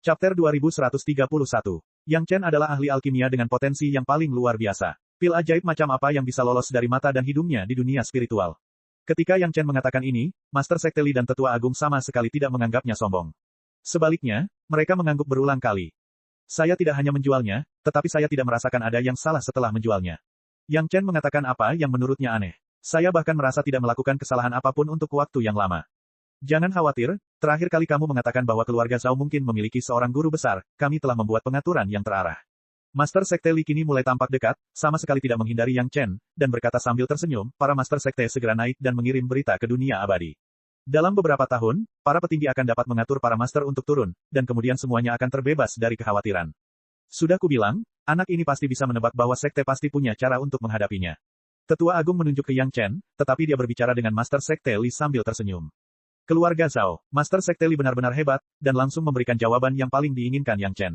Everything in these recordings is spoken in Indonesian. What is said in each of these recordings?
Chapter 2131. Yang Chen adalah ahli alkimia dengan potensi yang paling luar biasa. Pil ajaib macam apa yang bisa lolos dari mata dan hidungnya di dunia spiritual. Ketika Yang Chen mengatakan ini, Master Sekte Li dan Tetua Agung sama sekali tidak menganggapnya sombong. Sebaliknya, mereka mengangguk berulang kali. Saya tidak hanya menjualnya, tetapi saya tidak merasakan ada yang salah setelah menjualnya. Yang Chen mengatakan apa yang menurutnya aneh. Saya bahkan merasa tidak melakukan kesalahan apapun untuk waktu yang lama. Jangan khawatir, terakhir kali kamu mengatakan bahwa keluarga Zhao mungkin memiliki seorang guru besar, kami telah membuat pengaturan yang terarah. Master Sekte Li kini mulai tampak dekat, sama sekali tidak menghindari Yang Chen, dan berkata sambil tersenyum, para Master Sekte segera naik dan mengirim berita ke dunia abadi. Dalam beberapa tahun, para petinggi akan dapat mengatur para Master untuk turun, dan kemudian semuanya akan terbebas dari kekhawatiran. Sudah kubilang, anak ini pasti bisa menebak bahwa Sekte pasti punya cara untuk menghadapinya. Tetua Agung menunjuk ke Yang Chen, tetapi dia berbicara dengan Master Sekte Li sambil tersenyum. Keluarga Zhao, Master Sekte Li benar-benar hebat, dan langsung memberikan jawaban yang paling diinginkan Yang Chen.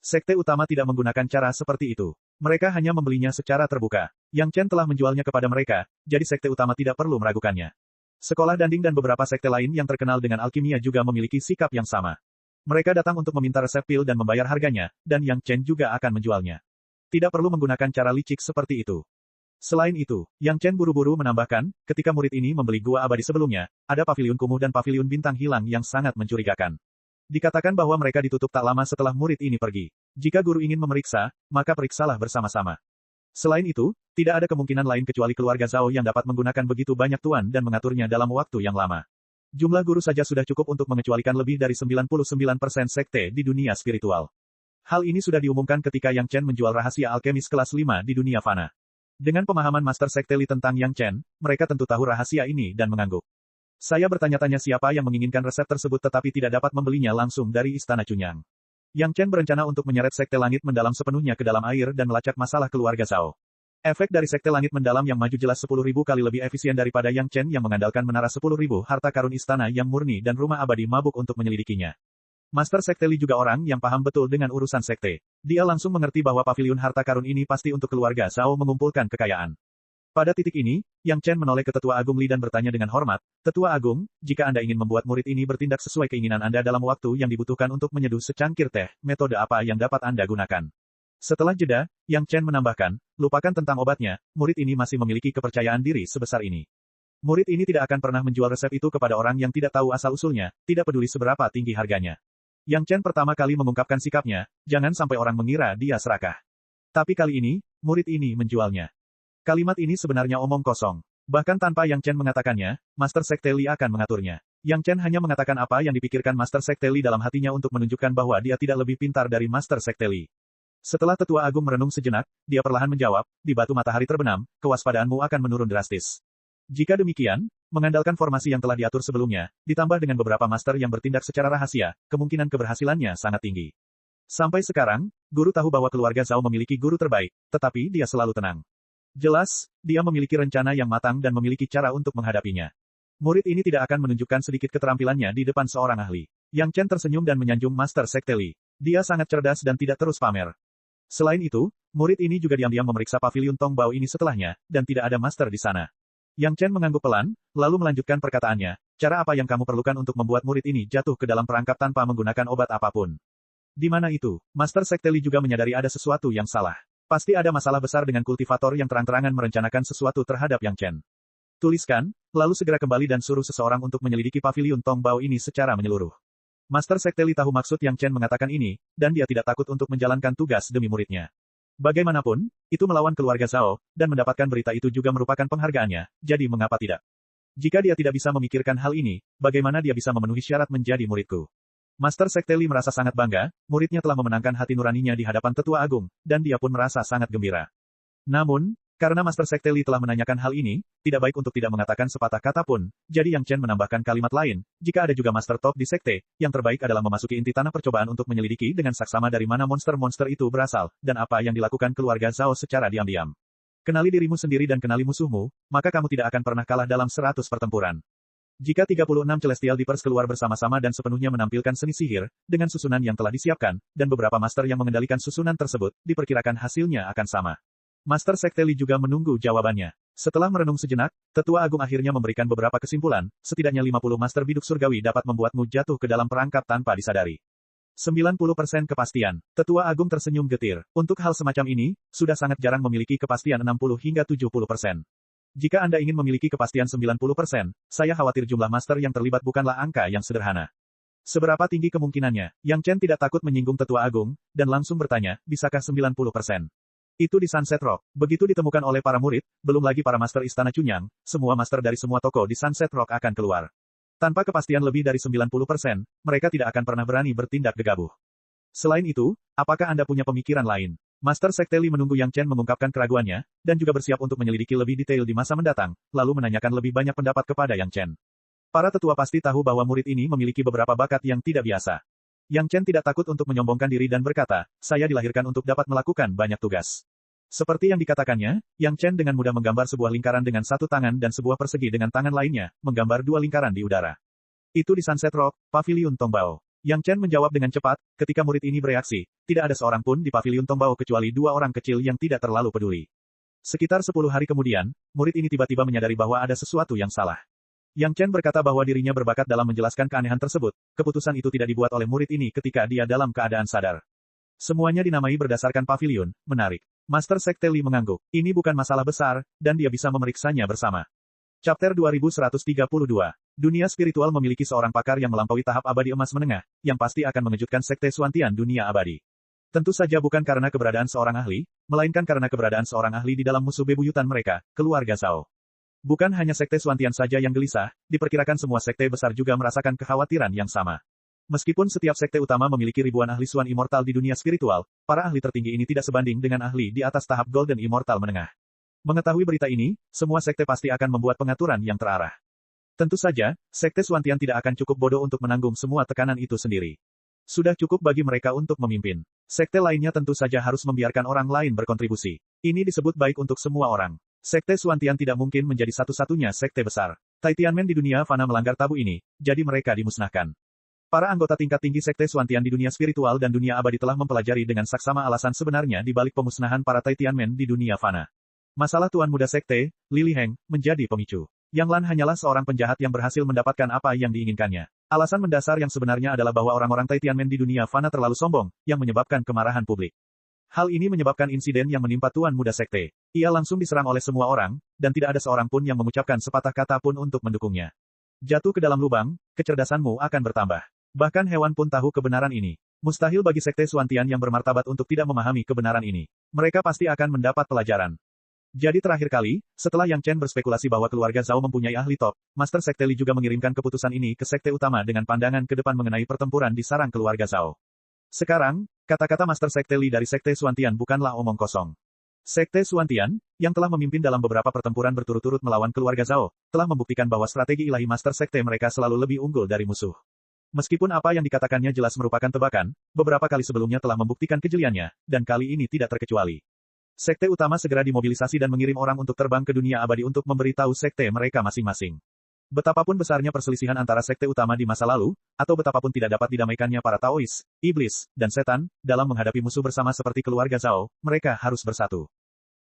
Sekte utama tidak menggunakan cara seperti itu. Mereka hanya membelinya secara terbuka. Yang Chen telah menjualnya kepada mereka, jadi sekte utama tidak perlu meragukannya. Sekolah Danding dan beberapa sekte lain yang terkenal dengan alkimia juga memiliki sikap yang sama. Mereka datang untuk meminta resep pil dan membayar harganya, dan Yang Chen juga akan menjualnya. Tidak perlu menggunakan cara licik seperti itu. Selain itu, Yang Chen buru-buru menambahkan, ketika murid ini membeli gua abadi sebelumnya, ada paviliun kumuh dan paviliun bintang hilang yang sangat mencurigakan. Dikatakan bahwa mereka ditutup tak lama setelah murid ini pergi. Jika guru ingin memeriksa, maka periksalah bersama-sama. Selain itu, tidak ada kemungkinan lain kecuali keluarga Zhao yang dapat menggunakan begitu banyak tuan dan mengaturnya dalam waktu yang lama. Jumlah guru saja sudah cukup untuk mengecualikan lebih dari 99% sekte di dunia spiritual. Hal ini sudah diumumkan ketika Yang Chen menjual rahasia alkemis kelas 5 di dunia fana. Dengan pemahaman Master Sekte Li tentang Yang Chen, mereka tentu tahu rahasia ini dan mengangguk. Saya bertanya-tanya siapa yang menginginkan resep tersebut tetapi tidak dapat membelinya langsung dari Istana Chunyang. Yang Chen berencana untuk menyeret Sekte Langit Mendalam sepenuhnya ke dalam air dan melacak masalah keluarga Zhao. Efek dari Sekte Langit Mendalam yang maju jelas 10.000 kali lebih efisien daripada Yang Chen yang mengandalkan menara 10.000 harta karun istana yang murni dan rumah abadi mabuk untuk menyelidikinya. Master Sekte Li juga orang yang paham betul dengan urusan sekte. Dia langsung mengerti bahwa paviliun harta karun ini pasti untuk keluarga Zhao mengumpulkan kekayaan. Pada titik ini, Yang Chen menoleh ke Tetua Agung Li dan bertanya dengan hormat, Tetua Agung, jika Anda ingin membuat murid ini bertindak sesuai keinginan Anda dalam waktu yang dibutuhkan untuk menyeduh secangkir teh, metode apa yang dapat Anda gunakan? Setelah jeda, Yang Chen menambahkan, lupakan tentang obatnya, murid ini masih memiliki kepercayaan diri sebesar ini. Murid ini tidak akan pernah menjual resep itu kepada orang yang tidak tahu asal-usulnya, tidak peduli seberapa tinggi harganya. Yang Chen pertama kali mengungkapkan sikapnya, jangan sampai orang mengira dia serakah. Tapi kali ini, murid ini menjualnya. Kalimat ini sebenarnya omong kosong. Bahkan tanpa Yang Chen mengatakannya, Master Sekte Li akan mengaturnya. Yang Chen hanya mengatakan apa yang dipikirkan Master Sekte Li dalam hatinya untuk menunjukkan bahwa dia tidak lebih pintar dari Master Sekte Li. Setelah Tetua Agung merenung sejenak, dia perlahan menjawab, di batu matahari terbenam, kewaspadaanmu akan menurun drastis. Jika demikian, mengandalkan formasi yang telah diatur sebelumnya, ditambah dengan beberapa master yang bertindak secara rahasia, kemungkinan keberhasilannya sangat tinggi. Sampai sekarang, guru tahu bahwa keluarga Zhao memiliki guru terbaik, tetapi dia selalu tenang. Jelas, dia memiliki rencana yang matang dan memiliki cara untuk menghadapinya. Murid ini tidak akan menunjukkan sedikit keterampilannya di depan seorang ahli. Yang Chen tersenyum dan menyanjung Master Sekte Li. Dia sangat cerdas dan tidak terus pamer. Selain itu, murid ini juga diam-diam memeriksa paviliun Tongbao ini setelahnya, dan tidak ada master di sana. Yang Chen mengangguk pelan, lalu melanjutkan perkataannya, cara apa yang kamu perlukan untuk membuat murid ini jatuh ke dalam perangkap tanpa menggunakan obat apapun? Di mana itu? Master Sekte Li juga menyadari ada sesuatu yang salah. Pasti ada masalah besar dengan kultivator yang terang-terangan merencanakan sesuatu terhadap Yang Chen. Tuliskan, lalu segera kembali dan suruh seseorang untuk menyelidiki paviliun Tongbao ini secara menyeluruh. Master Sekte Li tahu maksud Yang Chen mengatakan ini, dan dia tidak takut untuk menjalankan tugas demi muridnya. Bagaimanapun, itu melawan keluarga Zhao, dan mendapatkan berita itu juga merupakan penghargaannya, jadi mengapa tidak? Jika dia tidak bisa memikirkan hal ini, bagaimana dia bisa memenuhi syarat menjadi muridku? Master Sekte Li merasa sangat bangga, muridnya telah memenangkan hati nuraninya di hadapan Tetua Agung, dan dia pun merasa sangat gembira. Namun, karena Master Sekte Li telah menanyakan hal ini, tidak baik untuk tidak mengatakan sepatah kata pun, jadi Yang Chen menambahkan kalimat lain, jika ada juga Master Top di Sekte, yang terbaik adalah memasuki inti tanah percobaan untuk menyelidiki dengan saksama dari mana monster-monster itu berasal, dan apa yang dilakukan keluarga Zhao secara diam-diam. Kenali dirimu sendiri dan kenali musuhmu, maka kamu tidak akan pernah kalah dalam 100 pertempuran. Jika 36 Celestial Deepers keluar bersama-sama dan sepenuhnya menampilkan seni sihir, dengan susunan yang telah disiapkan, dan beberapa master yang mengendalikan susunan tersebut, diperkirakan hasilnya akan sama. Master Sekte Li juga menunggu jawabannya. Setelah merenung sejenak, Tetua Agung akhirnya memberikan beberapa kesimpulan, setidaknya 50 master biduk surgawi dapat membuatmu jatuh ke dalam perangkap tanpa disadari. 90% kepastian. Tetua Agung tersenyum getir. Untuk hal semacam ini, sudah sangat jarang memiliki kepastian 60 hingga 70%. Jika Anda ingin memiliki kepastian 90%, saya khawatir jumlah master yang terlibat bukanlah angka yang sederhana. Seberapa tinggi kemungkinannya? Yang Chen tidak takut menyinggung Tetua Agung, dan langsung bertanya, bisakah 90%? Itu di Sunset Rock. Begitu ditemukan oleh para murid, belum lagi para master Istana Chunyang, semua master dari semua toko di Sunset Rock akan keluar. Tanpa kepastian lebih dari 90%, mereka tidak akan pernah berani bertindak gegabah. Selain itu, apakah Anda punya pemikiran lain? Master Sekte Li menunggu Yang Chen mengungkapkan keraguannya, dan juga bersiap untuk menyelidiki lebih detail di masa mendatang, lalu menanyakan lebih banyak pendapat kepada Yang Chen. Para tetua pasti tahu bahwa murid ini memiliki beberapa bakat yang tidak biasa. Yang Chen tidak takut untuk menyombongkan diri dan berkata, saya dilahirkan untuk dapat melakukan banyak tugas. Seperti yang dikatakannya, Yang Chen dengan mudah menggambar sebuah lingkaran dengan satu tangan dan sebuah persegi dengan tangan lainnya, menggambar dua lingkaran di udara. Itu di Sunset Rock, Paviliun Tongbao. Yang Chen menjawab dengan cepat, ketika murid ini bereaksi, tidak ada seorang pun di Paviliun Tongbao kecuali dua orang kecil yang tidak terlalu peduli. Sekitar 10 hari kemudian, murid ini tiba-tiba menyadari bahwa ada sesuatu yang salah. Yang Chen berkata bahwa dirinya berbakat dalam menjelaskan keanehan tersebut, keputusan itu tidak dibuat oleh murid ini ketika dia dalam keadaan sadar. Semuanya dinamai berdasarkan paviliun, menarik. Master Sekte Li mengangguk. Ini bukan masalah besar, dan dia bisa memeriksanya bersama. Chapter 2132. Dunia spiritual memiliki seorang pakar yang melampaui tahap abadi emas menengah, yang pasti akan mengejutkan Sekte Suantian dunia abadi. Tentu saja bukan karena keberadaan seorang ahli, melainkan karena keberadaan seorang ahli di dalam musuh bebuyutan mereka, keluarga Zhao. Bukan hanya Sekte Suantian saja yang gelisah, diperkirakan semua sekte besar juga merasakan kekhawatiran yang sama. Meskipun setiap sekte utama memiliki ribuan ahli Suan Immortal di dunia spiritual, para ahli tertinggi ini tidak sebanding dengan ahli di atas tahap Golden Immortal menengah. Mengetahui berita ini, semua sekte pasti akan membuat pengaturan yang terarah. Tentu saja, Sekte Suantian tidak akan cukup bodoh untuk menanggung semua tekanan itu sendiri. Sudah cukup bagi mereka untuk memimpin. Sekte lainnya tentu saja harus membiarkan orang lain berkontribusi. Ini disebut baik untuk semua orang. Sekte Suantian tidak mungkin menjadi satu-satunya sekte besar. Tianmen di dunia fana melanggar tabu ini, jadi mereka dimusnahkan. Para anggota tingkat tinggi Sekte Suantian di dunia spiritual dan dunia abadi telah mempelajari dengan saksama alasan sebenarnya di balik pemusnahan para Tianmen di dunia fana. Masalah Tuan Muda Sekte, Li Liheng, menjadi pemicu. Yang Lan hanyalah seorang penjahat yang berhasil mendapatkan apa yang diinginkannya. Alasan mendasar yang sebenarnya adalah bahwa orang-orang Tianmen di dunia fana terlalu sombong, yang menyebabkan kemarahan publik. Hal ini menyebabkan insiden yang menimpa Tuan Muda Sekte. Ia langsung diserang oleh semua orang, dan tidak ada seorang pun yang mengucapkan sepatah kata pun untuk mendukungnya. Jatuh ke dalam lubang, kecerdasanmu akan bertambah. Bahkan hewan pun tahu kebenaran ini. Mustahil bagi Sekte Suantian yang bermartabat untuk tidak memahami kebenaran ini. Mereka pasti akan mendapat pelajaran. Jadi terakhir kali, setelah Yang Chen berspekulasi bahwa keluarga Zhao mempunyai ahli top, Master Sekte Li juga mengirimkan keputusan ini ke Sekte Utama dengan pandangan ke depan mengenai pertempuran di sarang keluarga Zhao. Sekarang, kata-kata Master Sekte Li dari Sekte Suantian bukanlah omong kosong. Sekte Suantian, yang telah memimpin dalam beberapa pertempuran berturut-turut melawan keluarga Zhao, telah membuktikan bahwa strategi ilahi Master Sekte mereka selalu lebih unggul dari musuh. Meskipun apa yang dikatakannya jelas merupakan tebakan, beberapa kali sebelumnya telah membuktikan kejeliannya, dan kali ini tidak terkecuali. Sekte utama segera dimobilisasi dan mengirim orang untuk terbang ke dunia abadi untuk memberitahu sekte mereka masing-masing. Betapapun besarnya perselisihan antara sekte utama di masa lalu, atau betapapun tidak dapat didamaikannya para Taois, iblis, dan setan, dalam menghadapi musuh bersama seperti keluarga Zhao, mereka harus bersatu.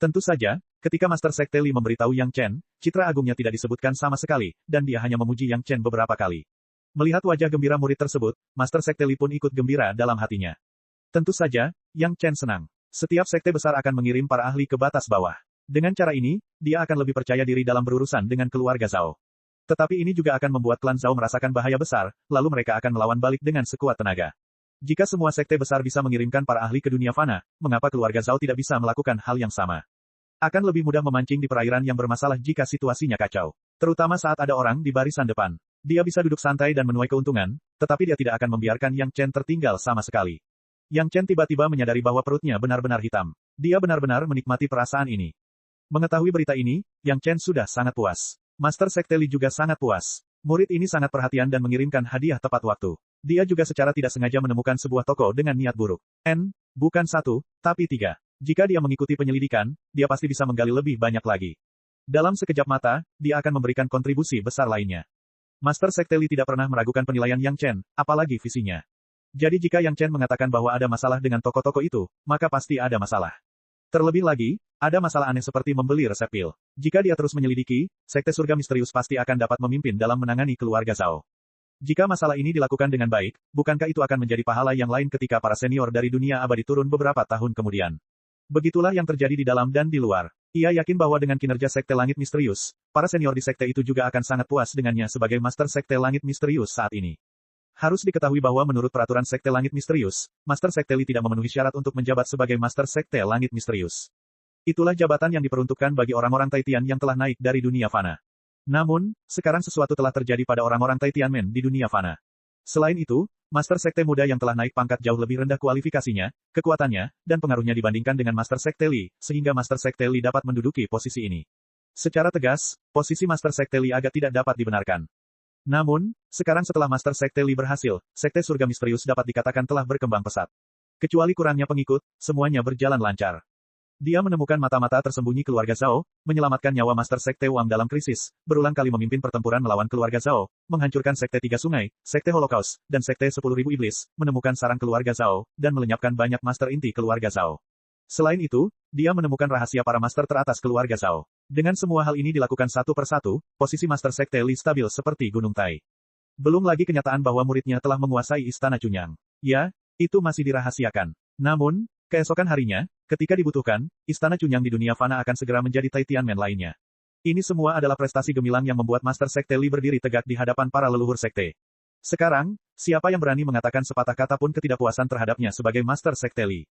Tentu saja, ketika Master Sekte Li memberitahu Yang Chen, citra agungnya tidak disebutkan sama sekali, dan dia hanya memuji Yang Chen beberapa kali. Melihat wajah gembira murid tersebut, Master Sekte Li pun ikut gembira dalam hatinya. Tentu saja, Yang Chen senang. Setiap sekte besar akan mengirim para ahli ke batas bawah. Dengan cara ini, dia akan lebih percaya diri dalam berurusan dengan keluarga Zhao. Tetapi ini juga akan membuat klan Zhao merasakan bahaya besar, lalu mereka akan melawan balik dengan sekuat tenaga. Jika semua sekte besar bisa mengirimkan para ahli ke dunia fana, mengapa keluarga Zhao tidak bisa melakukan hal yang sama? Akan lebih mudah memancing di perairan yang bermasalah jika situasinya kacau. Terutama saat ada orang di barisan depan. Dia bisa duduk santai dan menuai keuntungan, tetapi dia tidak akan membiarkan Yang Chen tertinggal sama sekali. Yang Chen tiba-tiba menyadari bahwa perutnya benar-benar hitam. Dia benar-benar menikmati perasaan ini. Mengetahui berita ini, Yang Chen sudah sangat puas. Master Sekte Li juga sangat puas. Murid ini sangat perhatian dan mengirimkan hadiah tepat waktu. Dia juga secara tidak sengaja menemukan sebuah toko dengan niat buruk. Bukan 1, tapi 3. Jika dia mengikuti penyelidikan, dia pasti bisa menggali lebih banyak lagi. Dalam sekejap mata, dia akan memberikan kontribusi besar lainnya. Master Sekte Li tidak pernah meragukan penilaian Yang Chen, apalagi visinya. Jadi jika Yang Chen mengatakan bahwa ada masalah dengan toko-toko itu, maka pasti ada masalah. Terlebih lagi, ada masalah aneh seperti membeli resep pil. Jika dia terus menyelidiki, Sekte Surga Misterius pasti akan dapat memimpin dalam menangani keluarga Zhao. Jika masalah ini dilakukan dengan baik, bukankah itu akan menjadi pahala yang lain ketika para senior dari dunia abadi turun beberapa tahun kemudian? Begitulah yang terjadi di dalam dan di luar. Ia yakin bahwa dengan kinerja Sekte Langit Misterius, para senior di sekte itu juga akan sangat puas dengannya sebagai Master Sekte Langit Misterius saat ini. Harus diketahui bahwa menurut peraturan Sekte Langit Misterius, Master Sekte Li tidak memenuhi syarat untuk menjabat sebagai Master Sekte Langit Misterius. Itulah jabatan yang diperuntukkan bagi orang-orang Taitian yang telah naik dari dunia fana. Namun, sekarang sesuatu telah terjadi pada orang-orang Taitianmen di dunia fana. Selain itu, Master Sekte muda yang telah naik pangkat jauh lebih rendah kualifikasinya, kekuatannya, dan pengaruhnya dibandingkan dengan Master Sekte Li, sehingga Master Sekte Li dapat menduduki posisi ini. Secara tegas, posisi Master Sekte Li agak tidak dapat dibenarkan. Namun, sekarang setelah Master Sekte Li berhasil, Sekte Surga Misterius dapat dikatakan telah berkembang pesat. Kecuali kurangnya pengikut, semuanya berjalan lancar. Dia menemukan mata-mata tersembunyi keluarga Zhao, menyelamatkan nyawa Master Sekte Wang dalam krisis, berulang kali memimpin pertempuran melawan keluarga Zhao, menghancurkan Sekte Tiga Sungai, Sekte Holocaust, dan Sekte 10.000 Iblis, menemukan sarang keluarga Zhao, dan melenyapkan banyak master inti keluarga Zhao. Selain itu, dia menemukan rahasia para master teratas keluarga Zhao. Dengan semua hal ini dilakukan satu persatu, posisi Master Sekte Li stabil seperti Gunung Tai. Belum lagi kenyataan bahwa muridnya telah menguasai Istana Cunyang. Ya, itu masih dirahasiakan. Namun, keesokan harinya, ketika dibutuhkan, Istana Cunyang di dunia fana akan segera menjadi Taitianmen lainnya. Ini semua adalah prestasi gemilang yang membuat Master Sekte Li berdiri tegak di hadapan para leluhur sekte. Sekarang, siapa yang berani mengatakan sepatah kata pun ketidakpuasan terhadapnya sebagai Master Sekte Li?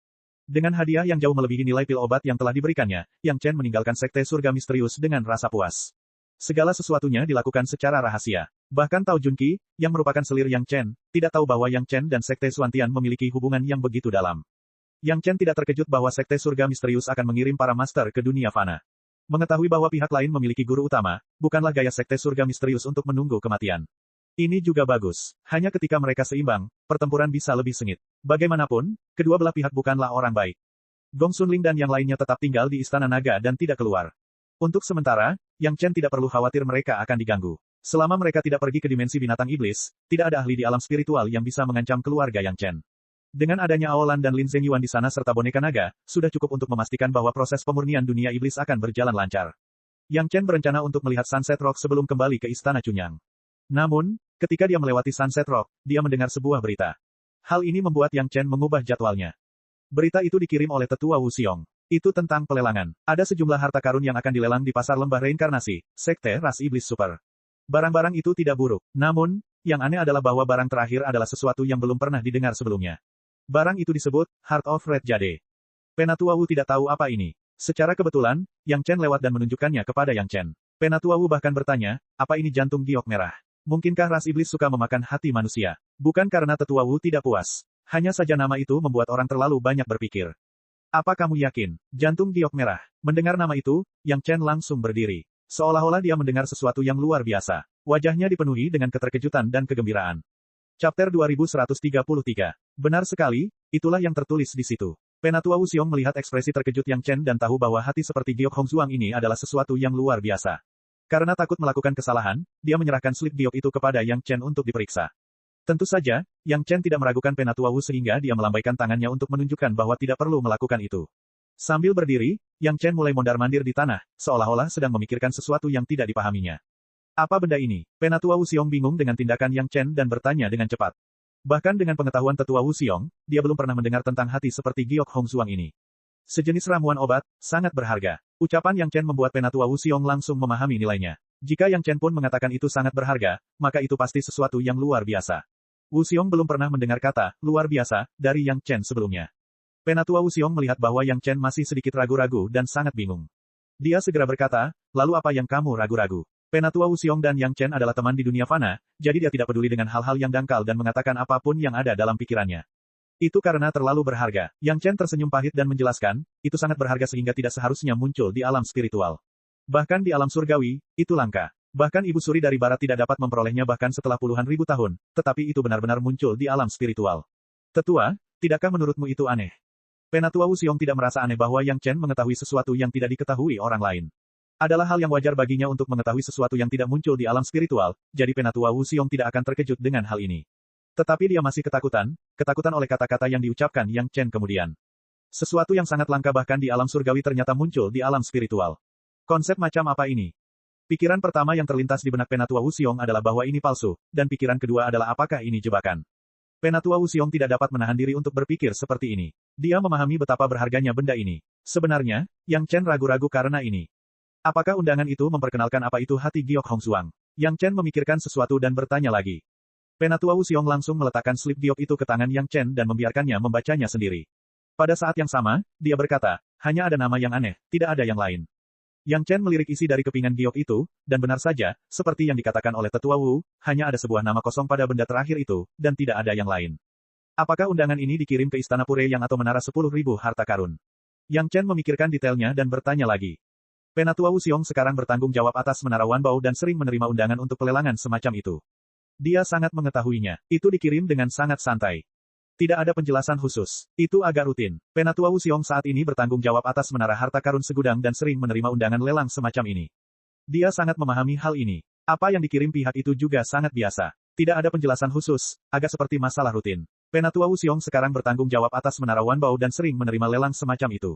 Dengan hadiah yang jauh melebihi nilai pil obat yang telah diberikannya, Yang Chen meninggalkan Sekte Surga Misterius dengan rasa puas. Segala sesuatunya dilakukan secara rahasia. Bahkan Tao Junqi, yang merupakan selir Yang Chen, tidak tahu bahwa Yang Chen dan Sekte Xuantian memiliki hubungan yang begitu dalam. Yang Chen tidak terkejut bahwa Sekte Surga Misterius akan mengirim para master ke dunia fana. Mengetahui bahwa pihak lain memiliki guru utama, bukanlah gaya Sekte Surga Misterius untuk menunggu kematian. Ini juga bagus. Hanya ketika mereka seimbang, pertempuran bisa lebih sengit. Bagaimanapun, kedua belah pihak bukanlah orang baik. Gong Xunling dan yang lainnya tetap tinggal di Istana Naga dan tidak keluar. Untuk sementara, Yang Chen tidak perlu khawatir mereka akan diganggu. Selama mereka tidak pergi ke dimensi binatang iblis, tidak ada ahli di alam spiritual yang bisa mengancam keluarga Yang Chen. Dengan adanya Aolan dan Lin Zhengyuan di sana serta boneka naga, sudah cukup untuk memastikan bahwa proses pemurnian dunia iblis akan berjalan lancar. Yang Chen berencana untuk melihat Sunset Rock sebelum kembali ke Istana Cunyang. Namun, ketika dia melewati Sunset Rock, dia mendengar sebuah berita. Hal ini membuat Yang Chen mengubah jadwalnya. Berita itu dikirim oleh Tetua Wu Xiong. Itu tentang pelelangan. Ada sejumlah harta karun yang akan dilelang di pasar lembah reinkarnasi, Sekte Ras Iblis Super. Barang-barang itu tidak buruk. Namun, yang aneh adalah bahwa barang terakhir adalah sesuatu yang belum pernah didengar sebelumnya. Barang itu disebut Heart of Red Jade. Penatua Wu tidak tahu apa ini. Secara kebetulan, Yang Chen lewat dan menunjukkannya kepada Yang Chen. Penatua Wu bahkan bertanya, apa ini jantung giok merah? Mungkinkah ras iblis suka memakan hati manusia? Bukan karena Tetua Wu tidak puas. Hanya saja nama itu membuat orang terlalu banyak berpikir. Apa kamu yakin? Jantung giok merah. Mendengar nama itu, Yang Chen langsung berdiri. Seolah-olah dia mendengar sesuatu yang luar biasa. Wajahnya dipenuhi dengan keterkejutan dan kegembiraan. Chapter 2133. Benar sekali, itulah yang tertulis di situ. Penatua Wu Xiong melihat ekspresi terkejut Yang Chen dan tahu bahwa hati seperti Giok Hongzuang ini adalah sesuatu yang luar biasa. Karena takut melakukan kesalahan, dia menyerahkan slip giok itu kepada Yang Chen untuk diperiksa. Tentu saja, Yang Chen tidak meragukan Penatua Wu sehingga dia melambaikan tangannya untuk menunjukkan bahwa tidak perlu melakukan itu. Sambil berdiri, Yang Chen mulai mondar-mandir di tanah, seolah-olah sedang memikirkan sesuatu yang tidak dipahaminya. Apa benda ini? Penatua Wu Xiong bingung dengan tindakan Yang Chen dan bertanya dengan cepat. Bahkan dengan pengetahuan Tetua Wu Xiong, dia belum pernah mendengar tentang hati seperti Giok Hongzuang ini. Sejenis ramuan obat, sangat berharga. Ucapan Yang Chen membuat Penatua Wu Xiong langsung memahami nilainya. Jika Yang Chen pun mengatakan itu sangat berharga, maka itu pasti sesuatu yang luar biasa. Wu Xiong belum pernah mendengar kata luar biasa dari Yang Chen sebelumnya. Penatua Wu Xiong melihat bahwa Yang Chen masih sedikit ragu-ragu dan sangat bingung. Dia segera berkata, lalu apa yang kamu ragu-ragu? Penatua Wu Xiong dan Yang Chen adalah teman di dunia fana, jadi dia tidak peduli dengan hal-hal yang dangkal dan mengatakan apapun yang ada dalam pikirannya. Itu karena terlalu berharga. Yang Chen tersenyum pahit dan menjelaskan, itu sangat berharga sehingga tidak seharusnya muncul di alam spiritual. Bahkan di alam surgawi, itu langka. Bahkan Ibu Suri dari Barat tidak dapat memperolehnya bahkan setelah puluhan ribu tahun, tetapi itu benar-benar muncul di alam spiritual. Tetua, tidakkah menurutmu itu aneh? Penatua Wu Xiong tidak merasa aneh bahwa Yang Chen mengetahui sesuatu yang tidak diketahui orang lain. Adalah hal yang wajar baginya untuk mengetahui sesuatu yang tidak muncul di alam spiritual, jadi Penatua Wu Xiong tidak akan terkejut dengan hal ini. Tetapi dia masih ketakutan oleh kata-kata yang diucapkan Yang Chen kemudian. Sesuatu yang sangat langka bahkan di alam surgawi ternyata muncul di alam spiritual. Konsep macam apa ini? Pikiran pertama yang terlintas di benak Penatua Wuxiong adalah bahwa ini palsu, dan pikiran kedua adalah apakah ini jebakan. Penatua Wuxiong tidak dapat menahan diri untuk berpikir seperti ini. Dia memahami betapa berharganya benda ini. Sebenarnya, Yang Chen ragu-ragu karena ini. Apakah undangan itu memperkenalkan apa itu hati Giok Hongsuang? Yang Chen memikirkan sesuatu dan bertanya lagi. Penatua Wuxiong langsung meletakkan slip giok itu ke tangan Yang Chen dan membiarkannya membacanya sendiri. Pada saat yang sama, dia berkata, hanya ada nama yang aneh, tidak ada yang lain. Yang Chen melirik isi dari kepingan giok itu, dan benar saja, seperti yang dikatakan oleh Tetua Wu, hanya ada sebuah nama kosong pada benda terakhir itu, dan tidak ada yang lain. Apakah undangan ini dikirim ke Istana Pure yang atau menara 10.000 harta karun? Yang Chen memikirkan detailnya dan bertanya lagi. Penatua Wuxiong sekarang bertanggung jawab atas menara Wanbao dan sering menerima undangan untuk pelelangan semacam itu. Dia sangat mengetahuinya. Itu dikirim dengan sangat santai. Tidak ada penjelasan khusus. Itu agak rutin. Penatua Wuxiong saat ini bertanggung jawab atas menara harta karun segudang dan sering menerima undangan lelang semacam ini. Dia sangat memahami hal ini. Apa yang dikirim pihak itu juga sangat biasa. Tidak ada penjelasan khusus, agak seperti masalah rutin. Penatua Wuxiong sekarang bertanggung jawab atas menara Wanbao dan sering menerima lelang semacam itu.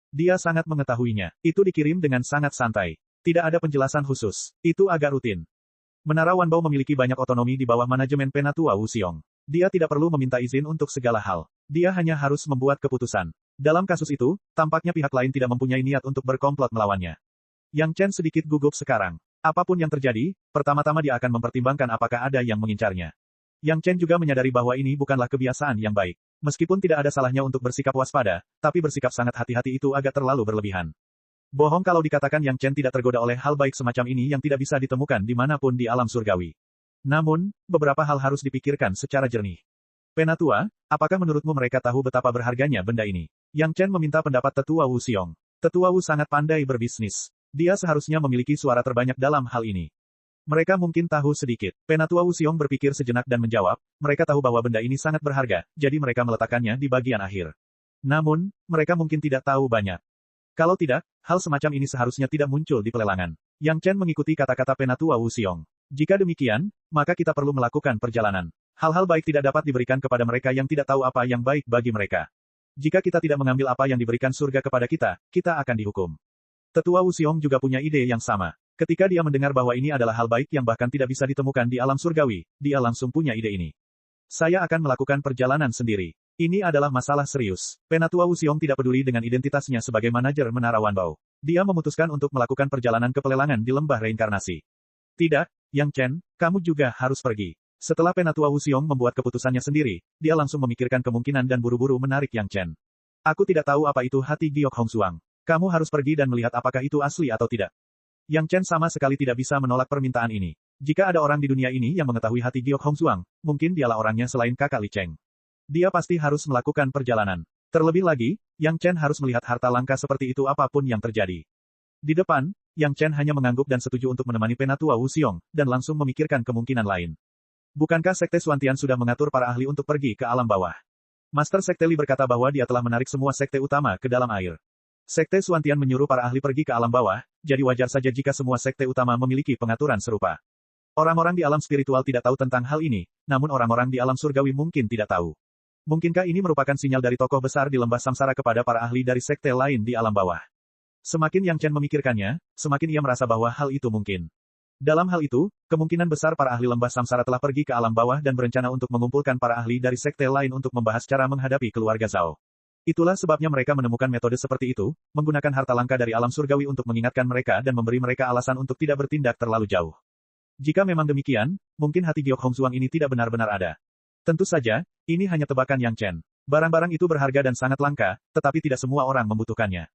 Dia sangat mengetahuinya. Itu dikirim dengan sangat santai. Tidak ada penjelasan khusus. Itu agak rutin. Menara Wanbao memiliki banyak otonomi di bawah manajemen Penatua Wuxiong. Dia tidak perlu meminta izin untuk segala hal. Dia hanya harus membuat keputusan. Dalam kasus itu, tampaknya pihak lain tidak mempunyai niat untuk berkomplot melawannya. Yang Chen sedikit gugup sekarang. Apapun yang terjadi, pertama-tama dia akan mempertimbangkan apakah ada yang mengincarnya. Yang Chen juga menyadari bahwa ini bukanlah kebiasaan yang baik. Meskipun tidak ada salahnya untuk bersikap waspada, tapi bersikap sangat hati-hati itu agak terlalu berlebihan. Bohong kalau dikatakan Yang Chen tidak tergoda oleh hal baik semacam ini yang tidak bisa ditemukan dimanapun di alam surgawi. Namun, beberapa hal harus dipikirkan secara jernih. Penatua, apakah menurutmu mereka tahu betapa berharganya benda ini? Yang Chen meminta pendapat Tetua Wuxiong. Tetua Wu sangat pandai berbisnis. Dia seharusnya memiliki suara terbanyak dalam hal ini. Mereka mungkin tahu sedikit. Penatua Wuxiong berpikir sejenak dan menjawab, mereka tahu bahwa benda ini sangat berharga, jadi mereka meletakkannya di bagian akhir. Namun, mereka mungkin tidak tahu banyak. Kalau tidak, hal semacam ini seharusnya tidak muncul di pelelangan. Yang Chen mengikuti kata-kata Penatua Wuxiong. Jika demikian, maka kita perlu melakukan perjalanan. Hal-hal baik tidak dapat diberikan kepada mereka yang tidak tahu apa yang baik bagi mereka. Jika kita tidak mengambil apa yang diberikan surga kepada kita, kita akan dihukum. Tetua Wuxiong juga punya ide yang sama. Ketika dia mendengar bahwa ini adalah hal baik yang bahkan tidak bisa ditemukan di alam surgawi, dia langsung punya ide ini. Saya akan melakukan perjalanan sendiri. Ini adalah masalah serius. Penatua Wuxiong tidak peduli dengan identitasnya sebagai manajer Menara Wanbao. Dia memutuskan untuk melakukan perjalanan ke pelelangan di lembah reinkarnasi. Tidak, Yang Chen, kamu juga harus pergi. Setelah Penatua Wuxiong membuat keputusannya sendiri, dia langsung memikirkan kemungkinan dan buru-buru menarik Yang Chen. Aku tidak tahu apa itu hati Giok Hongsuang. Kamu harus pergi dan melihat apakah itu asli atau tidak. Yang Chen sama sekali tidak bisa menolak permintaan ini. Jika ada orang di dunia ini yang mengetahui hati Giok Hongsuang, mungkin dialah orangnya selain kakak Li Cheng. Dia pasti harus melakukan perjalanan. Terlebih lagi, Yang Chen harus melihat harta langka seperti itu apapun yang terjadi. Di depan, Yang Chen hanya mengangguk dan setuju untuk menemani Penatua Wuxiong, dan langsung memikirkan kemungkinan lain. Bukankah Sekte Suantian sudah mengatur para ahli untuk pergi ke alam bawah? Master Sekte Li berkata bahwa dia telah menarik semua sekte utama ke dalam air. Sekte Suantian menyuruh para ahli pergi ke alam bawah, jadi wajar saja jika semua sekte utama memiliki pengaturan serupa. Orang-orang di alam spiritual tidak tahu tentang hal ini, namun orang-orang di alam surgawi mungkin tidak tahu. Mungkinkah ini merupakan sinyal dari tokoh besar di lembah samsara kepada para ahli dari sekte lain di alam bawah? Semakin Yang Chen memikirkannya, semakin ia merasa bahwa hal itu mungkin. Dalam hal itu, kemungkinan besar para ahli lembah samsara telah pergi ke alam bawah dan berencana untuk mengumpulkan para ahli dari sekte lain untuk membahas cara menghadapi keluarga Zhao. Itulah sebabnya mereka menemukan metode seperti itu, menggunakan harta langka dari alam surgawi untuk mengingatkan mereka dan memberi mereka alasan untuk tidak bertindak terlalu jauh. Jika memang demikian, mungkin hati Giok Hongsuang ini tidak benar-benar ada. Tentu saja, ini hanya tebakan Yang Chen. Barang-barang itu berharga dan sangat langka, tetapi tidak semua orang membutuhkannya.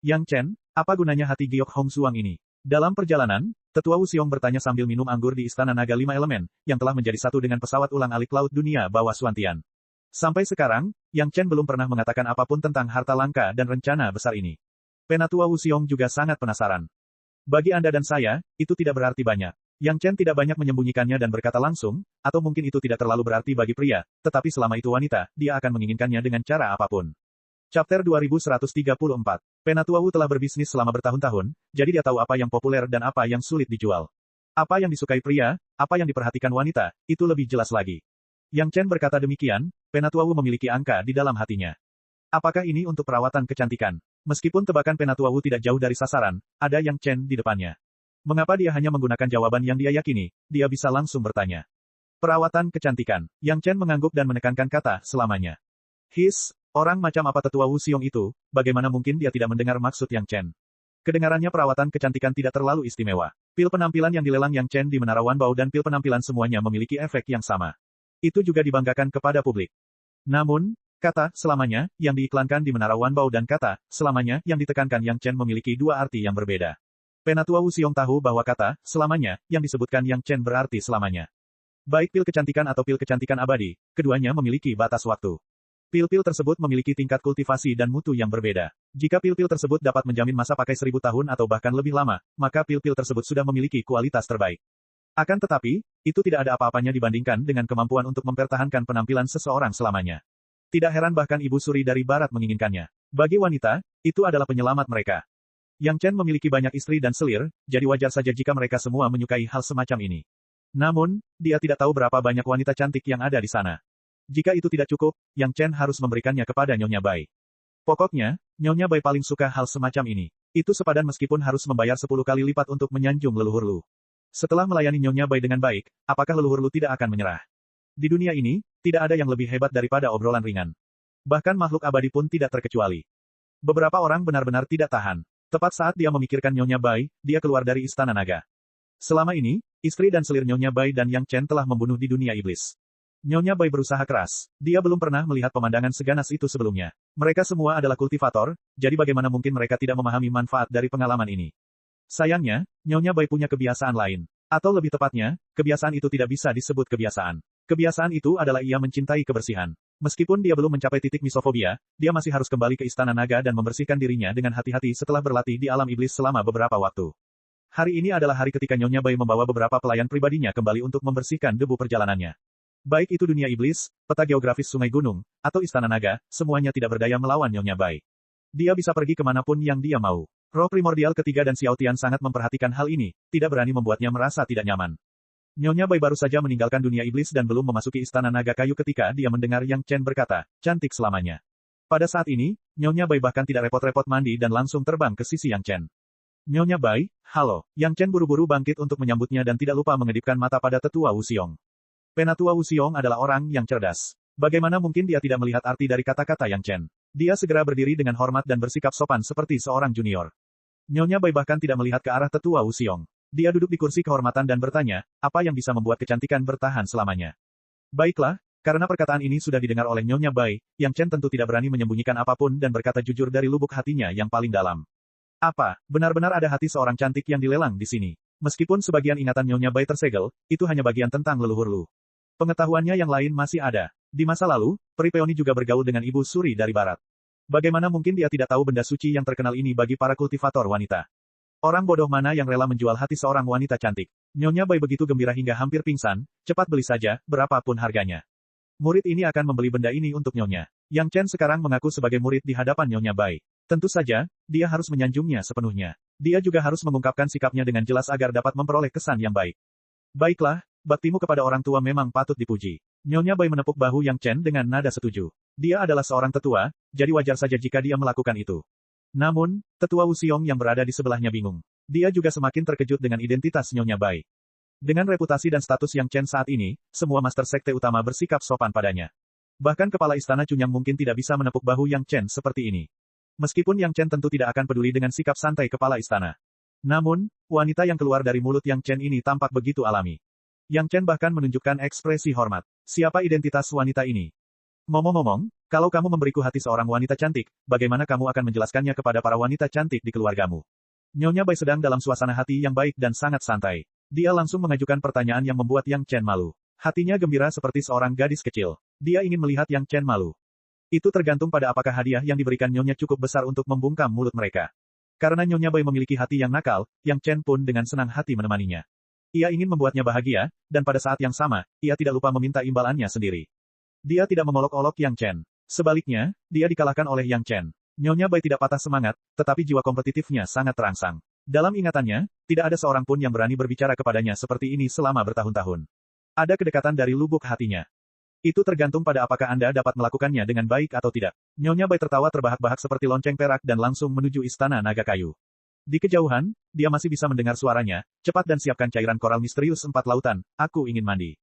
Yang Chen, apa gunanya hati Giok Hongsuang ini? Dalam perjalanan, Tetua Wuxiong bertanya sambil minum anggur di Istana Naga Lima Elemen, yang telah menjadi satu dengan pesawat ulang-alik laut dunia bawah Suantian. Sampai sekarang, Yang Chen belum pernah mengatakan apapun tentang harta langka dan rencana besar ini. Penatua Wuxiong juga sangat penasaran. Bagi Anda dan saya, itu tidak berarti banyak. Yang Chen tidak banyak menyembunyikannya dan berkata langsung, atau mungkin itu tidak terlalu berarti bagi pria, tetapi selama itu wanita, dia akan menginginkannya dengan cara apapun. Chapter 2134. Penatua Wu telah berbisnis selama bertahun-tahun, jadi dia tahu apa yang populer dan apa yang sulit dijual. Apa yang disukai pria, apa yang diperhatikan wanita, itu lebih jelas lagi. Yang Chen berkata demikian, Penatua Wu memiliki angka di dalam hatinya. Apakah ini untuk perawatan kecantikan? Meskipun tebakan Penatua Wu tidak jauh dari sasaran, ada Yang Chen di depannya. Mengapa dia hanya menggunakan jawaban yang dia yakini? Dia bisa langsung bertanya. Perawatan kecantikan. Yang Chen mengangguk dan menekankan kata selamanya. Orang macam apa tetua Wu Xiong itu, bagaimana mungkin dia tidak mendengar maksud Yang Chen? Kedengarannya perawatan kecantikan tidak terlalu istimewa. Pil penampilan yang dilelang Yang Chen di Menara Wanbao dan pil penampilan semuanya memiliki efek yang sama. Itu juga dibanggakan kepada publik. Namun, kata selamanya yang diiklankan di Menara Wanbao dan kata selamanya yang ditekankan Yang Chen memiliki dua arti yang berbeda. Penatua Wu Xiong tahu bahwa kata selamanya yang disebutkan Yang Chen berarti selamanya. Baik pil kecantikan atau pil kecantikan abadi, keduanya memiliki batas waktu. Pil-pil tersebut memiliki tingkat kultivasi dan mutu yang berbeda. Jika pil-pil tersebut dapat menjamin masa pakai 1000 tahun atau bahkan lebih lama, maka pil-pil tersebut sudah memiliki kualitas terbaik. Akan tetapi, itu tidak ada apa-apanya dibandingkan dengan kemampuan untuk mempertahankan penampilan seseorang selamanya. Tidak heran bahkan Ibu Suri dari Barat menginginkannya. Bagi wanita, itu adalah penyelamat mereka. Yang Chen memiliki banyak istri dan selir, jadi wajar saja jika mereka semua menyukai hal semacam ini. Namun, dia tidak tahu berapa banyak wanita cantik yang ada di sana. Jika itu tidak cukup, Yang Chen harus memberikannya kepada Nyonya Bai. Pokoknya, Nyonya Bai paling suka hal semacam ini. Itu sepadan meskipun harus membayar 10 kali lipat untuk menyanjung leluhur Lu. Setelah melayani Nyonya Bai dengan baik, apakah leluhur Lu tidak akan menyerah? Di dunia ini, tidak ada yang lebih hebat daripada obrolan ringan. Bahkan makhluk abadi pun tidak terkecuali. Beberapa orang benar-benar tidak tahan. Tepat saat dia memikirkan Nyonya Bai, dia keluar dari Istana Naga. Selama ini, istri dan selir Nyonya Bai dan Yang Chen telah membunuh di dunia iblis. Nyonya Bai berusaha keras. Dia belum pernah melihat pemandangan seganas itu sebelumnya. Mereka semua adalah kultivator, jadi bagaimana mungkin mereka tidak memahami manfaat dari pengalaman ini? Sayangnya, Nyonya Bai punya kebiasaan lain. Atau lebih tepatnya, kebiasaan itu tidak bisa disebut kebiasaan. Kebiasaan itu adalah ia mencintai kebersihan. Meskipun dia belum mencapai titik misofobia, dia masih harus kembali ke Istana Naga dan membersihkan dirinya dengan hati-hati setelah berlatih di alam iblis selama beberapa waktu. Hari ini adalah hari ketika Nyonya Bai membawa beberapa pelayan pribadinya kembali untuk membersihkan debu perjalanannya. Baik itu dunia iblis, peta geografis sungai gunung, atau Istana Naga, semuanya tidak berdaya melawan Nyonya Bai. Dia bisa pergi kemanapun yang dia mau. Roh primordial ketiga dan Xiao Tian sangat memperhatikan hal ini, tidak berani membuatnya merasa tidak nyaman. Nyonya Bai baru saja meninggalkan dunia iblis dan belum memasuki Istana Naga Kayu ketika dia mendengar Yang Chen berkata, cantik selamanya. Pada saat ini, Nyonya Bai bahkan tidak repot-repot mandi dan langsung terbang ke sisi Yang Chen. Nyonya Bai, halo. Yang Chen buru-buru bangkit untuk menyambutnya dan tidak lupa mengedipkan mata pada tetua Wu Xiong. Penatua Wu Xiong adalah orang yang cerdas. Bagaimana mungkin dia tidak melihat arti dari kata-kata Yang Chen? Dia segera berdiri dengan hormat dan bersikap sopan seperti seorang junior. Nyonya Bai bahkan tidak melihat ke arah tetua Wu Xiong. Dia duduk di kursi kehormatan dan bertanya, apa yang bisa membuat kecantikan bertahan selamanya? Baiklah, karena perkataan ini sudah didengar oleh Nyonya Bai, Yang Chen tentu tidak berani menyembunyikan apapun dan berkata jujur dari lubuk hatinya yang paling dalam. Apa, benar-benar ada hati seorang cantik yang dilelang di sini? Meskipun sebagian ingatan Nyonya Bai tersegel, itu hanya bagian tentang leluhur Lu. Pengetahuannya yang lain masih ada. Di masa lalu, Peri Peoni juga bergaul dengan Ibu Suri dari Barat. Bagaimana mungkin dia tidak tahu benda suci yang terkenal ini bagi para kultivator wanita? Orang bodoh mana yang rela menjual hati seorang wanita cantik? Nyonya Bai begitu gembira hingga hampir pingsan, cepat beli saja, berapapun harganya. Murid ini akan membeli benda ini untuk Nyonya. Yang Chen sekarang mengaku sebagai murid di hadapan Nyonya Bai. Tentu saja, dia harus menyanjungnya sepenuhnya. Dia juga harus mengungkapkan sikapnya dengan jelas agar dapat memperoleh kesan yang baik. Baiklah, baktimu kepada orang tua memang patut dipuji. Nyonya Bai menepuk bahu Yang Chen dengan nada setuju. Dia adalah seorang tetua, jadi wajar saja jika dia melakukan itu. Namun, tetua Wu Xiong yang berada di sebelahnya bingung. Dia juga semakin terkejut dengan identitas Nyonya Bai. Dengan reputasi dan status Yang Chen saat ini, semua master sekte utama bersikap sopan padanya. Bahkan kepala istana Chunyang mungkin tidak bisa menepuk bahu Yang Chen seperti ini. Meskipun Yang Chen tentu tidak akan peduli dengan sikap santai kepala istana. Namun, wanita yang keluar dari mulut Yang Chen ini tampak begitu alami. Yang Chen bahkan menunjukkan ekspresi hormat. Siapa identitas wanita ini? Ngomong-ngomong, kalau kamu memberiku hati seorang wanita cantik, bagaimana kamu akan menjelaskannya kepada para wanita cantik di keluargamu? Nyonya Bai sedang dalam suasana hati yang baik dan sangat santai. Dia langsung mengajukan pertanyaan yang membuat Yang Chen malu. Hatinya gembira seperti seorang gadis kecil. Dia ingin melihat Yang Chen malu. Itu tergantung pada apakah hadiah yang diberikan Nyonya cukup besar untuk membungkam mulut mereka. Karena Nyonya Bai memiliki hati yang nakal, Yang Chen pun dengan senang hati menemaninya. Ia ingin membuatnya bahagia, dan pada saat yang sama, ia tidak lupa meminta imbalannya sendiri. Dia tidak mengolok-olok Yang Chen. Sebaliknya, dia dikalahkan oleh Yang Chen. Nyonya Bai tidak patah semangat, tetapi jiwa kompetitifnya sangat terangsang. Dalam ingatannya, tidak ada seorang pun yang berani berbicara kepadanya seperti ini selama bertahun-tahun. Ada kedekatan dari lubuk hatinya. Itu tergantung pada apakah Anda dapat melakukannya dengan baik atau tidak. Nyonya Bai tertawa terbahak-bahak seperti lonceng perak dan langsung menuju Istana Naga Kayu. Di kejauhan, dia masih bisa mendengar suaranya. Cepat dan siapkan cairan koral misterius 4 lautan, aku ingin mandi.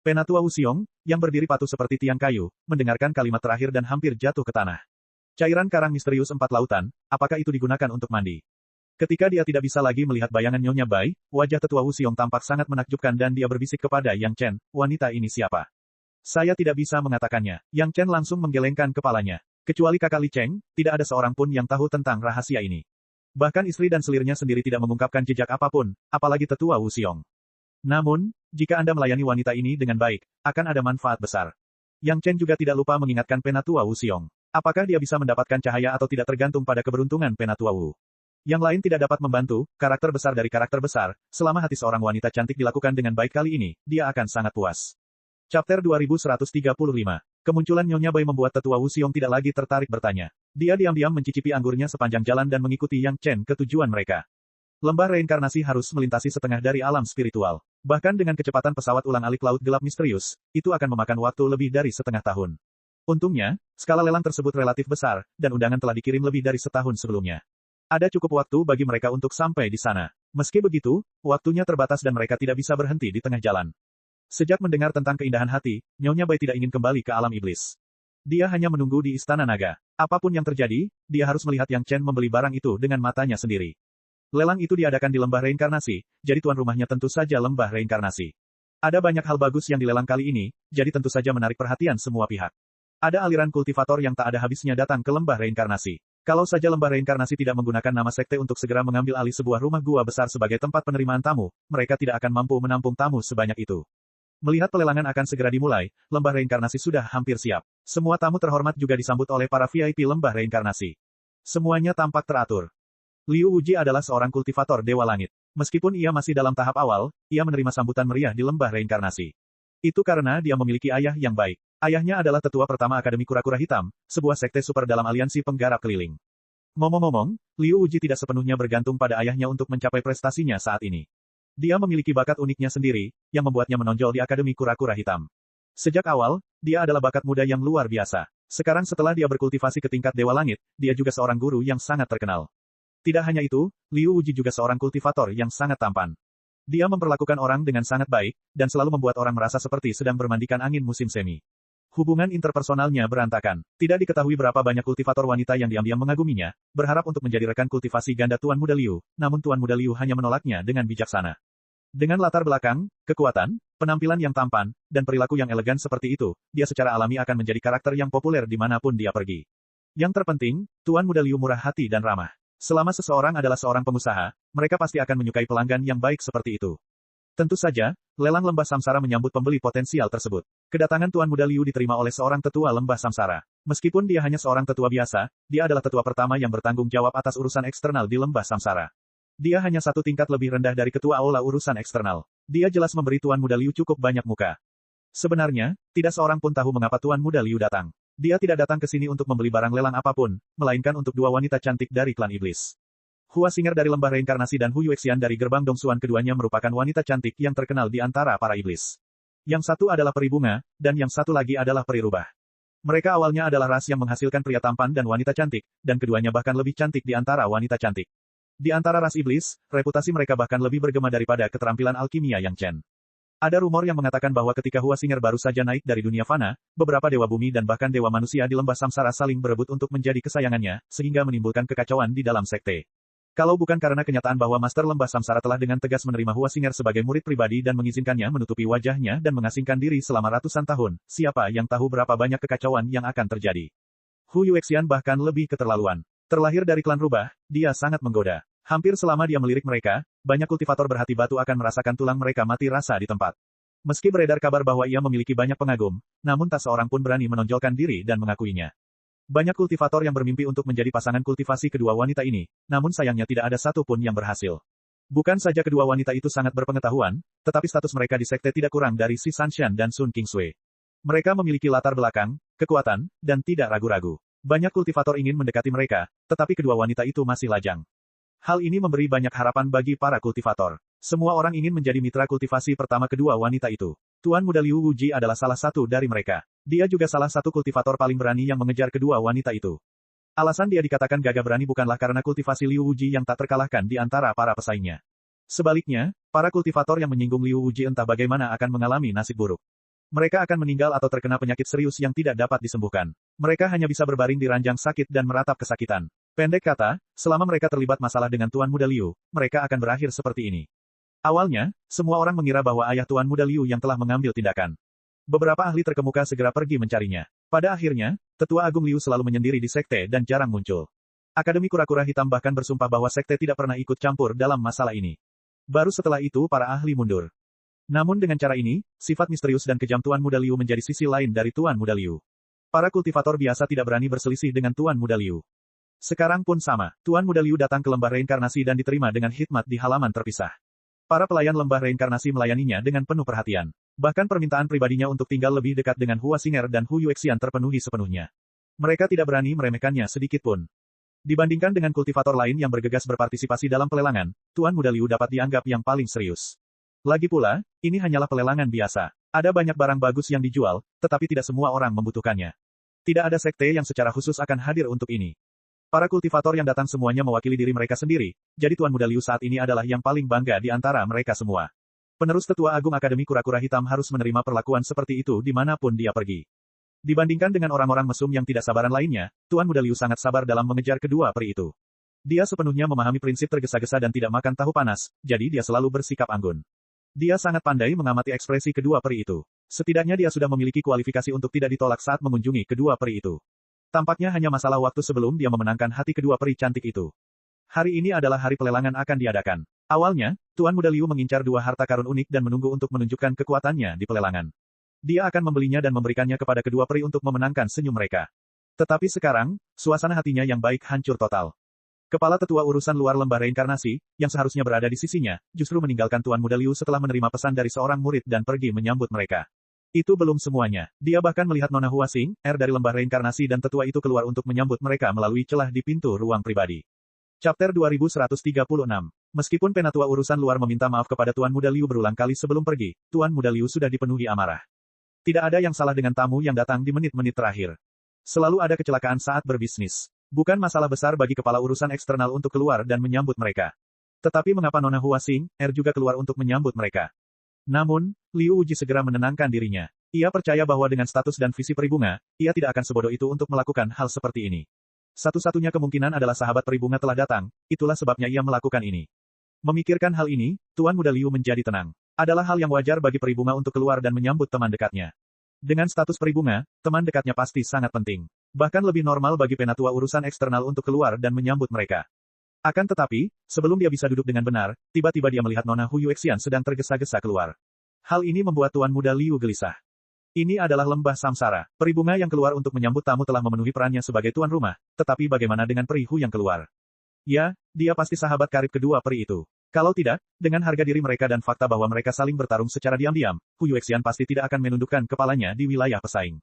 Penatua Wuxiong, yang berdiri patuh seperti tiang kayu, mendengarkan kalimat terakhir dan hampir jatuh ke tanah. Cairan karang misterius 4 lautan, apakah itu digunakan untuk mandi? Ketika dia tidak bisa lagi melihat bayangan Nyonya Bai, wajah tetua Wuxiong tampak sangat menakjubkan dan dia berbisik kepada Yang Chen, wanita ini siapa? Saya tidak bisa mengatakannya. Yang Chen langsung menggelengkan kepalanya. Kecuali kakak Li Cheng, tidak ada seorang pun yang tahu tentang rahasia ini. Bahkan istri dan selirnya sendiri tidak mengungkapkan jejak apapun, apalagi tetua Wuxiong. Namun, jika Anda melayani wanita ini dengan baik, akan ada manfaat besar. Yang Chen juga tidak lupa mengingatkan Penatua Wuxiong. Apakah dia bisa mendapatkan cahaya atau tidak tergantung pada keberuntungan Penatua Wu. Yang lain tidak dapat membantu, karakter besar dari karakter besar, selama hati seorang wanita cantik dilakukan dengan baik kali ini, dia akan sangat puas. Chapter 2135. Kemunculan Nyonya Bai membuat tetua Wuxiong tidak lagi tertarik bertanya. Dia diam-diam mencicipi anggurnya sepanjang jalan dan mengikuti Yang Chen ke tujuan mereka. Lembah reinkarnasi harus melintasi setengah dari alam spiritual. Bahkan dengan kecepatan pesawat ulang-alik laut gelap misterius, itu akan memakan waktu lebih dari setengah tahun. Untungnya, skala lelang tersebut relatif besar, dan undangan telah dikirim lebih dari setahun sebelumnya. Ada cukup waktu bagi mereka untuk sampai di sana. Meski begitu, waktunya terbatas dan mereka tidak bisa berhenti di tengah jalan. Sejak mendengar tentang keindahan hati, Nyonya Bai tidak ingin kembali ke alam iblis. Dia hanya menunggu di istana naga. Apapun yang terjadi, dia harus melihat Yang Chen membeli barang itu dengan matanya sendiri. Lelang itu diadakan di lembah reinkarnasi, jadi tuan rumahnya tentu saja lembah reinkarnasi. Ada banyak hal bagus yang dilelang kali ini, jadi tentu saja menarik perhatian semua pihak. Ada aliran kultivator yang tak ada habisnya datang ke lembah reinkarnasi. Kalau saja lembah reinkarnasi tidak menggunakan nama sekte untuk segera mengambil alih sebuah rumah gua besar sebagai tempat penerimaan tamu, mereka tidak akan mampu menampung tamu sebanyak itu. Melihat pelelangan akan segera dimulai, lembah reinkarnasi sudah hampir siap. Semua tamu terhormat juga disambut oleh para VIP lembah reinkarnasi. Semuanya tampak teratur. Liu Wuji adalah seorang kultivator Dewa Langit. Meskipun ia masih dalam tahap awal, ia menerima sambutan meriah di lembah reinkarnasi. Itu karena dia memiliki ayah yang baik. Ayahnya adalah tetua pertama Akademi Kura-Kura Hitam, sebuah sekte super dalam aliansi penggarap keliling. Ngomong-ngomong, Liu Wuji tidak sepenuhnya bergantung pada ayahnya untuk mencapai prestasinya saat ini. Dia memiliki bakat uniknya sendiri, yang membuatnya menonjol di Akademi Kura-Kura Hitam. Sejak awal, dia adalah bakat muda yang luar biasa. Sekarang setelah dia berkultivasi ke tingkat Dewa Langit, dia juga seorang guru yang sangat terkenal. Tidak hanya itu, Liu Wuji juga seorang kultivator yang sangat tampan. Dia memperlakukan orang dengan sangat baik, dan selalu membuat orang merasa seperti sedang bermandikan angin musim semi. Hubungan interpersonalnya berantakan. Tidak diketahui berapa banyak kultivator wanita yang diam-diam mengaguminya, berharap untuk menjadi rekan kultivasi ganda Tuan Muda Liu, namun Tuan Muda Liu hanya menolaknya dengan bijaksana. Dengan latar belakang, kekuatan, penampilan yang tampan, dan perilaku yang elegan seperti itu, dia secara alami akan menjadi karakter yang populer dimanapun dia pergi. Yang terpenting, Tuan Muda Liu murah hati dan ramah. Selama seseorang adalah seorang pengusaha, mereka pasti akan menyukai pelanggan yang baik seperti itu. Tentu saja, lelang lembah samsara menyambut pembeli potensial tersebut. Kedatangan Tuan Muda Liu diterima oleh seorang tetua lembah samsara. Meskipun dia hanya seorang tetua biasa, dia adalah tetua pertama yang bertanggung jawab atas urusan eksternal di lembah samsara. Dia hanya satu tingkat lebih rendah dari ketua aula urusan eksternal. Dia jelas memberi Tuan Muda Liu cukup banyak muka. Sebenarnya, tidak seorang pun tahu mengapa Tuan Muda Liu datang. Dia tidak datang ke sini untuk membeli barang lelang apapun, melainkan untuk dua wanita cantik dari klan iblis. Hua Xinger dari lembah reinkarnasi dan Hu Yuexian dari gerbang Dongsuan keduanya merupakan wanita cantik yang terkenal di antara para iblis. Yang satu adalah peri bunga, dan yang satu lagi adalah peri rubah. Mereka awalnya adalah ras yang menghasilkan pria tampan dan wanita cantik, dan keduanya bahkan lebih cantik di antara wanita cantik. Di antara ras iblis, reputasi mereka bahkan lebih bergema daripada keterampilan alkimia Yang Chen. Ada rumor yang mengatakan bahwa ketika Hua Xinger baru saja naik dari dunia fana, beberapa dewa bumi dan bahkan dewa manusia di lembah samsara saling berebut untuk menjadi kesayangannya, sehingga menimbulkan kekacauan di dalam sekte. Kalau bukan karena kenyataan bahwa Master Lembah Samsara telah dengan tegas menerima Hua Xinger sebagai murid pribadi dan mengizinkannya menutupi wajahnya dan mengasingkan diri selama ratusan tahun, siapa yang tahu berapa banyak kekacauan yang akan terjadi. Hu Yuexian bahkan lebih keterlaluan. Terlahir dari klan rubah, dia sangat menggoda. Hampir selama dia melirik mereka, banyak kultivator berhati batu akan merasakan tulang mereka mati rasa di tempat. Meski beredar kabar bahwa ia memiliki banyak pengagum, namun tak seorang pun berani menonjolkan diri dan mengakuinya. Banyak kultivator yang bermimpi untuk menjadi pasangan kultivasi kedua wanita ini, namun sayangnya tidak ada satu pun yang berhasil. Bukan saja kedua wanita itu sangat berpengetahuan, tetapi status mereka di sekte tidak kurang dari Si Sanshan dan Sun Kingsui. Mereka memiliki latar belakang, kekuatan, dan tidak ragu-ragu. Banyak kultivator ingin mendekati mereka, tetapi kedua wanita itu masih lajang. Hal ini memberi banyak harapan bagi para kultivator. Semua orang ingin menjadi mitra kultivasi pertama kedua wanita itu. Tuan Muda Liu Wuji adalah salah satu dari mereka. Dia juga salah satu kultivator paling berani yang mengejar kedua wanita itu. Alasan dia dikatakan gagah berani bukanlah karena kultivasi Liu Wuji yang tak terkalahkan di antara para pesaingnya. Sebaliknya, para kultivator yang menyinggung Liu Wuji entah bagaimana akan mengalami nasib buruk. Mereka akan meninggal atau terkena penyakit serius yang tidak dapat disembuhkan. Mereka hanya bisa berbaring di ranjang sakit dan meratap kesakitan. Pendek kata, selama mereka terlibat masalah dengan Tuan Muda Liu, mereka akan berakhir seperti ini. Awalnya, semua orang mengira bahwa ayah Tuan Muda Liu yang telah mengambil tindakan. Beberapa ahli terkemuka segera pergi mencarinya. Pada akhirnya, Tetua Agung Liu selalu menyendiri di sekte dan jarang muncul. Akademi Kura-Kura Hitam bahkan bersumpah bahwa sekte tidak pernah ikut campur dalam masalah ini. Baru setelah itu para ahli mundur. Namun dengan cara ini, sifat misterius dan kejam Tuan Muda Liu menjadi sisi lain dari Tuan Muda Liu. Para kultivator biasa tidak berani berselisih dengan Tuan Muda Liu. Sekarang pun sama, Tuan Muda Liu datang ke lembah reinkarnasi dan diterima dengan hikmat di halaman terpisah. Para pelayan lembah reinkarnasi melayaninya dengan penuh perhatian. Bahkan permintaan pribadinya untuk tinggal lebih dekat dengan Hua Xinger dan Hu Yuexian terpenuhi sepenuhnya. Mereka tidak berani meremehkannya sedikit pun. Dibandingkan dengan kultivator lain yang bergegas berpartisipasi dalam pelelangan, Tuan Muda Liu dapat dianggap yang paling serius. Lagi pula, ini hanyalah pelelangan biasa. Ada banyak barang bagus yang dijual, tetapi tidak semua orang membutuhkannya. Tidak ada sekte yang secara khusus akan hadir untuk ini. Para kultivator yang datang semuanya mewakili diri mereka sendiri, jadi Tuan Muda Liu saat ini adalah yang paling bangga di antara mereka semua. Penerus Tetua Agung Akademi Kura-Kura Hitam harus menerima perlakuan seperti itu dimanapun dia pergi. Dibandingkan dengan orang-orang mesum yang tidak sabaran lainnya, Tuan Muda Liu sangat sabar dalam mengejar kedua peri itu. Dia sepenuhnya memahami prinsip tergesa-gesa dan tidak makan tahu panas, jadi dia selalu bersikap anggun. Dia sangat pandai mengamati ekspresi kedua peri itu. Setidaknya dia sudah memiliki kualifikasi untuk tidak ditolak saat mengunjungi kedua peri itu. Tampaknya hanya masalah waktu sebelum dia memenangkan hati kedua peri cantik itu. Hari ini adalah hari pelelangan akan diadakan. Awalnya, Tuan Muda Liu mengincar dua harta karun unik dan menunggu untuk menunjukkan kekuatannya di pelelangan. Dia akan membelinya dan memberikannya kepada kedua peri untuk memenangkan senyum mereka. Tetapi sekarang, suasana hatinya yang baik hancur total. Kepala tetua urusan luar lembah reinkarnasi, yang seharusnya berada di sisinya, justru meninggalkan Tuan Muda Liu setelah menerima pesan dari seorang murid dan pergi menyambut mereka. Itu belum semuanya. Dia bahkan melihat Nona Hua Xing, dari lembah reinkarnasi dan tetua itu keluar untuk menyambut mereka melalui celah di pintu ruang pribadi. Chapter 2136. Meskipun penatua urusan luar meminta maaf kepada Tuan Muda Liu berulang kali sebelum pergi, Tuan Muda Liu sudah dipenuhi amarah. Tidak ada yang salah dengan tamu yang datang di menit-menit terakhir. Selalu ada kecelakaan saat berbisnis. Bukan masalah besar bagi kepala urusan eksternal untuk keluar dan menyambut mereka. Tetapi mengapa Nona Hua Xing, juga keluar untuk menyambut mereka? Namun, Liu Wuji segera menenangkan dirinya. Ia percaya bahwa dengan status dan visi peribunga, ia tidak akan sebodoh itu untuk melakukan hal seperti ini. Satu-satunya kemungkinan adalah sahabat peribunga telah datang, itulah sebabnya ia melakukan ini. Memikirkan hal ini, Tuan Muda Liu menjadi tenang. Adalah hal yang wajar bagi peribunga untuk keluar dan menyambut teman dekatnya. Dengan status peribunga, teman dekatnya pasti sangat penting. Bahkan lebih normal bagi penatua urusan eksternal untuk keluar dan menyambut mereka. Akan tetapi, sebelum dia bisa duduk dengan benar, tiba-tiba dia melihat Nona Hu Yuexian sedang tergesa-gesa keluar. Hal ini membuat Tuan Muda Liu gelisah. Ini adalah lembah samsara. Peribunga yang keluar untuk menyambut tamu telah memenuhi perannya sebagai tuan rumah, tetapi bagaimana dengan peri Hu yang keluar? Ya, dia pasti sahabat karib kedua peri itu. Kalau tidak, dengan harga diri mereka dan fakta bahwa mereka saling bertarung secara diam-diam, Hu Yuexian pasti tidak akan menundukkan kepalanya di wilayah pesaing.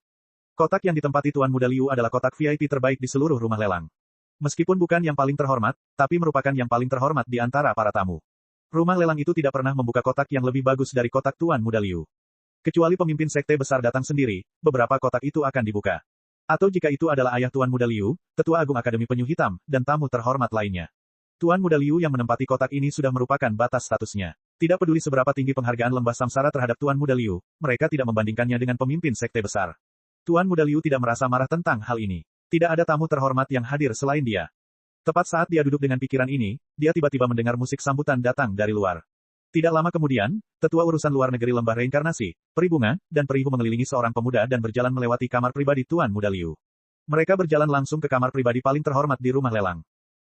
Kotak yang ditempati Tuan Muda Liu adalah kotak VIP terbaik di seluruh rumah lelang. Meskipun bukan yang paling terhormat, tapi merupakan yang paling terhormat di antara para tamu. Rumah lelang itu tidak pernah membuka kotak yang lebih bagus dari kotak Tuan Muda Liu. Kecuali pemimpin sekte besar datang sendiri, beberapa kotak itu akan dibuka. Atau jika itu adalah ayah Tuan Muda Liu, Tetua Agung Akademi Penyu Hitam, dan tamu terhormat lainnya. Tuan Muda Liu yang menempati kotak ini sudah merupakan batas statusnya. Tidak peduli seberapa tinggi penghargaan lembah samsara terhadap Tuan Muda Liu, mereka tidak membandingkannya dengan pemimpin sekte besar. Tuan Muda Liu tidak merasa marah tentang hal ini. Tidak ada tamu terhormat yang hadir selain dia. Tepat saat dia duduk dengan pikiran ini, dia tiba-tiba mendengar musik sambutan datang dari luar. Tidak lama kemudian, tetua urusan luar negeri lembah reinkarnasi, peribunga, dan perihu mengelilingi seorang pemuda dan berjalan melewati kamar pribadi Tuan Muda Liu. Mereka berjalan langsung ke kamar pribadi paling terhormat di rumah lelang.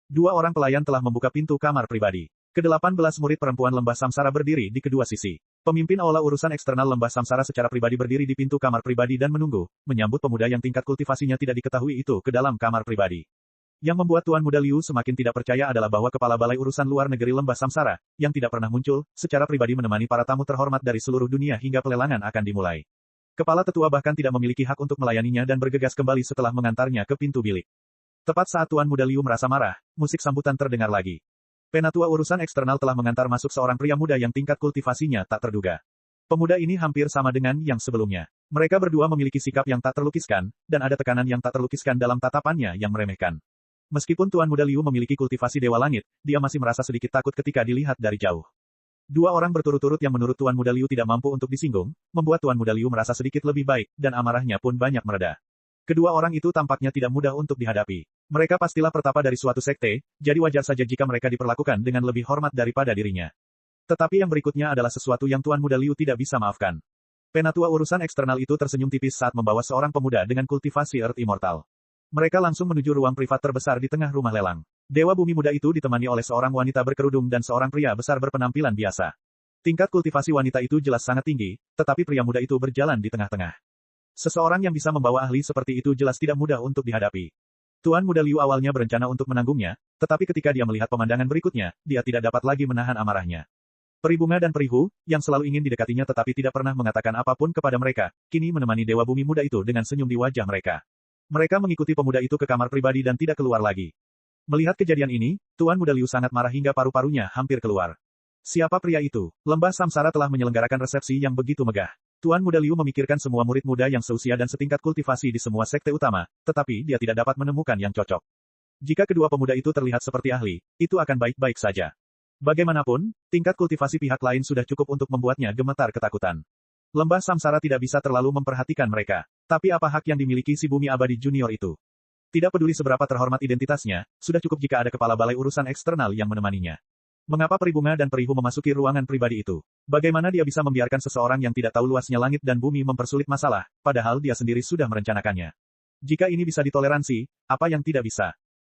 Dua orang pelayan telah membuka pintu kamar pribadi. Ke-18 murid perempuan lembah samsara berdiri di kedua sisi. Pemimpin aula urusan eksternal lembah samsara secara pribadi berdiri di pintu kamar pribadi dan menunggu, menyambut pemuda yang tingkat kultivasinya tidak diketahui itu ke dalam kamar pribadi. Yang membuat Tuan Muda Liu semakin tidak percaya adalah bahwa kepala balai urusan luar negeri lembah samsara, yang tidak pernah muncul, secara pribadi menemani para tamu terhormat dari seluruh dunia hingga pelelangan akan dimulai. Kepala tetua bahkan tidak memiliki hak untuk melayaninya dan bergegas kembali setelah mengantarnya ke pintu bilik. Tepat saat Tuan Muda Liu merasa marah, musik sambutan terdengar lagi. Penatua urusan eksternal telah mengantar masuk seorang pria muda yang tingkat kultivasinya tak terduga. Pemuda ini hampir sama dengan yang sebelumnya. Mereka berdua memiliki sikap yang tak terlukiskan, dan ada tekanan yang tak terlukiskan dalam tatapannya yang meremehkan. Meskipun Tuan Muda Liu memiliki kultivasi Dewa Langit, dia masih merasa sedikit takut ketika dilihat dari jauh. Dua orang berturut-turut yang menurut Tuan Muda Liu tidak mampu untuk disinggung, membuat Tuan Muda Liu merasa sedikit lebih baik, dan amarahnya pun banyak mereda. Kedua orang itu tampaknya tidak mudah untuk dihadapi. Mereka pastilah pertapa dari suatu sekte, jadi wajar saja jika mereka diperlakukan dengan lebih hormat daripada dirinya. Tetapi yang berikutnya adalah sesuatu yang Tuan Muda Liu tidak bisa maafkan. Penatua urusan eksternal itu tersenyum tipis saat membawa seorang pemuda dengan kultivasi Earth Immortal. Mereka langsung menuju ruang privat terbesar di tengah rumah lelang. Dewa Bumi Muda itu ditemani oleh seorang wanita berkerudung dan seorang pria besar berpenampilan biasa. Tingkat kultivasi wanita itu jelas sangat tinggi, tetapi pria muda itu berjalan di tengah-tengah. Seseorang yang bisa membawa ahli seperti itu jelas tidak mudah untuk dihadapi. Tuan Muda Liu awalnya berencana untuk menanggungnya, tetapi ketika dia melihat pemandangan berikutnya, dia tidak dapat lagi menahan amarahnya. Peribunga dan Perihu, yang selalu ingin didekatinya tetapi tidak pernah mengatakan apapun kepada mereka, kini menemani Dewa Bumi Muda itu dengan senyum di wajah mereka. Mereka mengikuti pemuda itu ke kamar pribadi dan tidak keluar lagi. Melihat kejadian ini, Tuan Muda Liu sangat marah hingga paru-parunya hampir keluar. Siapa pria itu? Lembah Samsara telah menyelenggarakan resepsi yang begitu megah. Tuan Muda Liu memikirkan semua murid muda yang seusia dan setingkat kultivasi di semua sekte utama, tetapi dia tidak dapat menemukan yang cocok. Jika kedua pemuda itu terlihat seperti ahli, itu akan baik-baik saja. Bagaimanapun, tingkat kultivasi pihak lain sudah cukup untuk membuatnya gemetar ketakutan. Lembah Samsara tidak bisa terlalu memperhatikan mereka. Tapi apa hak yang dimiliki si Bumi Abadi Junior itu? Tidak peduli seberapa terhormat identitasnya, sudah cukup jika ada kepala balai urusan eksternal yang menemaninya. Mengapa Peribunga dan Perihu memasuki ruangan pribadi itu? Bagaimana dia bisa membiarkan seseorang yang tidak tahu luasnya langit dan bumi mempersulit masalah, padahal dia sendiri sudah merencanakannya? Jika ini bisa ditoleransi, apa yang tidak bisa?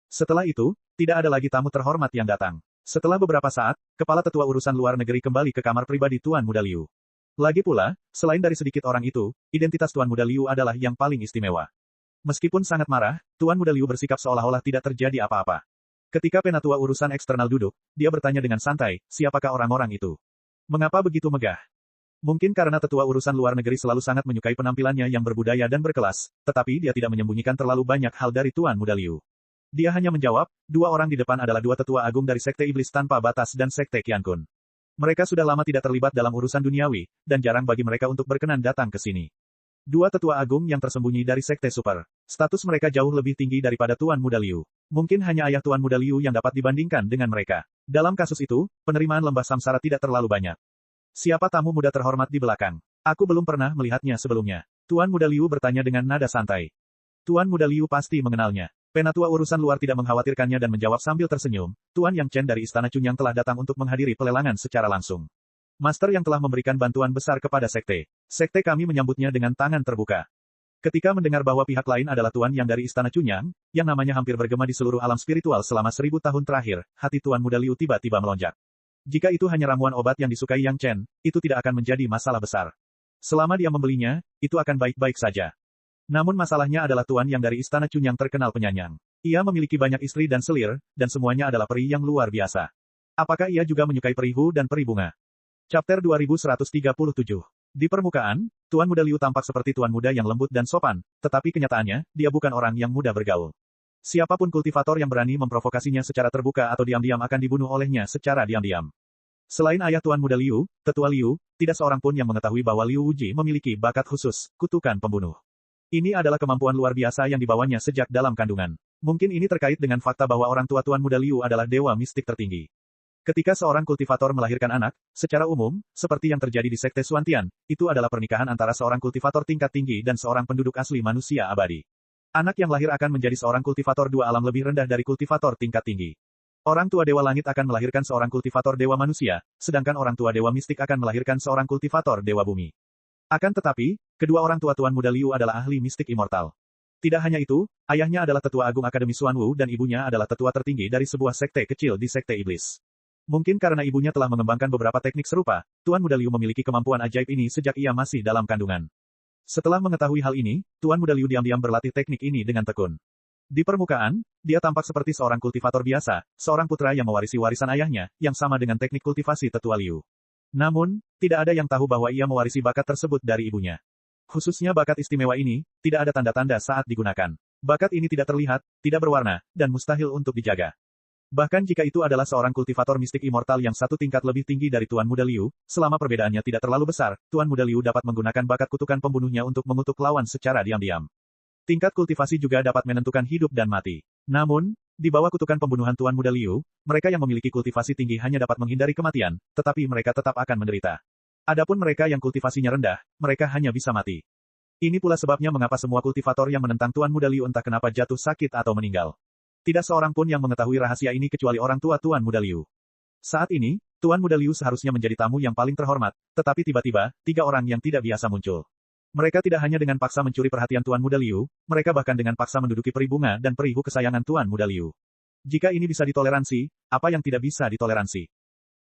Setelah itu, tidak ada lagi tamu terhormat yang datang. Setelah beberapa saat, kepala tetua urusan luar negeri kembali ke kamar pribadi Tuan Muda Liu. Lagi pula, selain dari sedikit orang itu, identitas Tuan Muda Liu adalah yang paling istimewa. Meskipun sangat marah, Tuan Muda Liu bersikap seolah-olah tidak terjadi apa-apa. Ketika penatua urusan eksternal duduk, dia bertanya dengan santai, siapakah orang-orang itu? Mengapa begitu megah? Mungkin karena tetua urusan luar negeri selalu sangat menyukai penampilannya yang berbudaya dan berkelas, tetapi dia tidak menyembunyikan terlalu banyak hal dari Tuan Muda Liu. Dia hanya menjawab, dua orang di depan adalah dua tetua agung dari Sekte Iblis Tanpa Batas dan Sekte Qiankun. Mereka sudah lama tidak terlibat dalam urusan duniawi, dan jarang bagi mereka untuk berkenan datang ke sini. Dua tetua agung yang tersembunyi dari Sekte Super. Status mereka jauh lebih tinggi daripada Tuan Muda Liu. Mungkin hanya ayah Tuan Muda Liu yang dapat dibandingkan dengan mereka. Dalam kasus itu, penerimaan lembah samsara tidak terlalu banyak. Siapa tamu muda terhormat di belakang? Aku belum pernah melihatnya sebelumnya. Tuan Muda Liu bertanya dengan nada santai. Tuan Muda Liu pasti mengenalnya. Penatua urusan luar tidak mengkhawatirkannya dan menjawab sambil tersenyum, Tuan Yang Chen dari Istana Chunyang telah datang untuk menghadiri pelelangan secara langsung. Master yang telah memberikan bantuan besar kepada sekte. Sekte kami menyambutnya dengan tangan terbuka. Ketika mendengar bahwa pihak lain adalah Tuan Yang dari Istana Chunyang, yang namanya hampir bergema di seluruh alam spiritual selama 1000 tahun terakhir, hati Tuan Muda Liu tiba-tiba melonjak. Jika itu hanya ramuan obat yang disukai Yang Chen, itu tidak akan menjadi masalah besar. Selama dia membelinya, itu akan baik-baik saja. Namun masalahnya adalah Tuan Yang dari Istana Chunyang terkenal penyanyang. Ia memiliki banyak istri dan selir, dan semuanya adalah peri yang luar biasa. Apakah ia juga menyukai Perihu dan Peribunga? Chapter 2137. Di permukaan, Tuan Muda Liu tampak seperti Tuan Muda yang lembut dan sopan, tetapi kenyataannya, dia bukan orang yang mudah bergaul. Siapapun kultivator yang berani memprovokasinya secara terbuka atau diam-diam akan dibunuh olehnya secara diam-diam. Selain ayah Tuan Muda Liu, Tetua Liu, tidak seorang pun yang mengetahui bahwa Liu Wuji memiliki bakat khusus, kutukan pembunuh. Ini adalah kemampuan luar biasa yang dibawanya sejak dalam kandungan. Mungkin ini terkait dengan fakta bahwa orang tua Tuan Muda Liu adalah dewa mistik tertinggi. Ketika seorang kultivator melahirkan anak, secara umum, seperti yang terjadi di Sekte Suantian, itu adalah pernikahan antara seorang kultivator tingkat tinggi dan seorang penduduk asli manusia abadi. Anak yang lahir akan menjadi seorang kultivator dua alam lebih rendah dari kultivator tingkat tinggi. Orang tua Dewa Langit akan melahirkan seorang kultivator Dewa Manusia, sedangkan orang tua Dewa Mistik akan melahirkan seorang kultivator Dewa Bumi. Akan tetapi, kedua orang tua Tuan Muda Liu adalah ahli mistik immortal. Tidak hanya itu, ayahnya adalah Tetua Agung Akademi Xuanwu dan ibunya adalah tetua tertinggi dari sebuah sekte kecil di Sekte Iblis. Mungkin karena ibunya telah mengembangkan beberapa teknik serupa, Tuan Muda Liu memiliki kemampuan ajaib ini sejak ia masih dalam kandungan. Setelah mengetahui hal ini, Tuan Muda Liu diam-diam berlatih teknik ini dengan tekun. Di permukaan, dia tampak seperti seorang kultivator biasa, seorang putra yang mewarisi warisan ayahnya, yang sama dengan teknik kultivasi Tetua Liu. Namun, tidak ada yang tahu bahwa ia mewarisi bakat tersebut dari ibunya. Khususnya bakat istimewa ini, tidak ada tanda-tanda saat digunakan. Bakat ini tidak terlihat, tidak berwarna, dan mustahil untuk dijaga. Bahkan jika itu adalah seorang kultivator mistik immortal yang satu tingkat lebih tinggi dari Tuan Muda Liu, selama perbedaannya tidak terlalu besar, Tuan Muda Liu dapat menggunakan bakat kutukan pembunuhnya untuk mengutuk lawan secara diam-diam. Tingkat kultivasi juga dapat menentukan hidup dan mati. Namun, Di bawah kutukan pembunuhan Tuan Muda Liu, mereka yang memiliki kultivasi tinggi hanya dapat menghindari kematian, tetapi mereka tetap akan menderita. Adapun mereka yang kultivasinya rendah, mereka hanya bisa mati. Ini pula sebabnya mengapa semua kultivator yang menentang Tuan Muda Liu entah kenapa jatuh sakit atau meninggal. Tidak seorang pun yang mengetahui rahasia ini kecuali orang tua Tuan Muda Liu. Saat ini, Tuan Muda Liu seharusnya menjadi tamu yang paling terhormat, tetapi tiba-tiba, 3 orang yang tidak biasa muncul. Mereka tidak hanya dengan paksa mencuri perhatian Tuan Muda Liu, mereka bahkan dengan paksa menduduki peri bunga dan perihu kesayangan Tuan Muda Liu. Jika ini bisa ditoleransi, apa yang tidak bisa ditoleransi?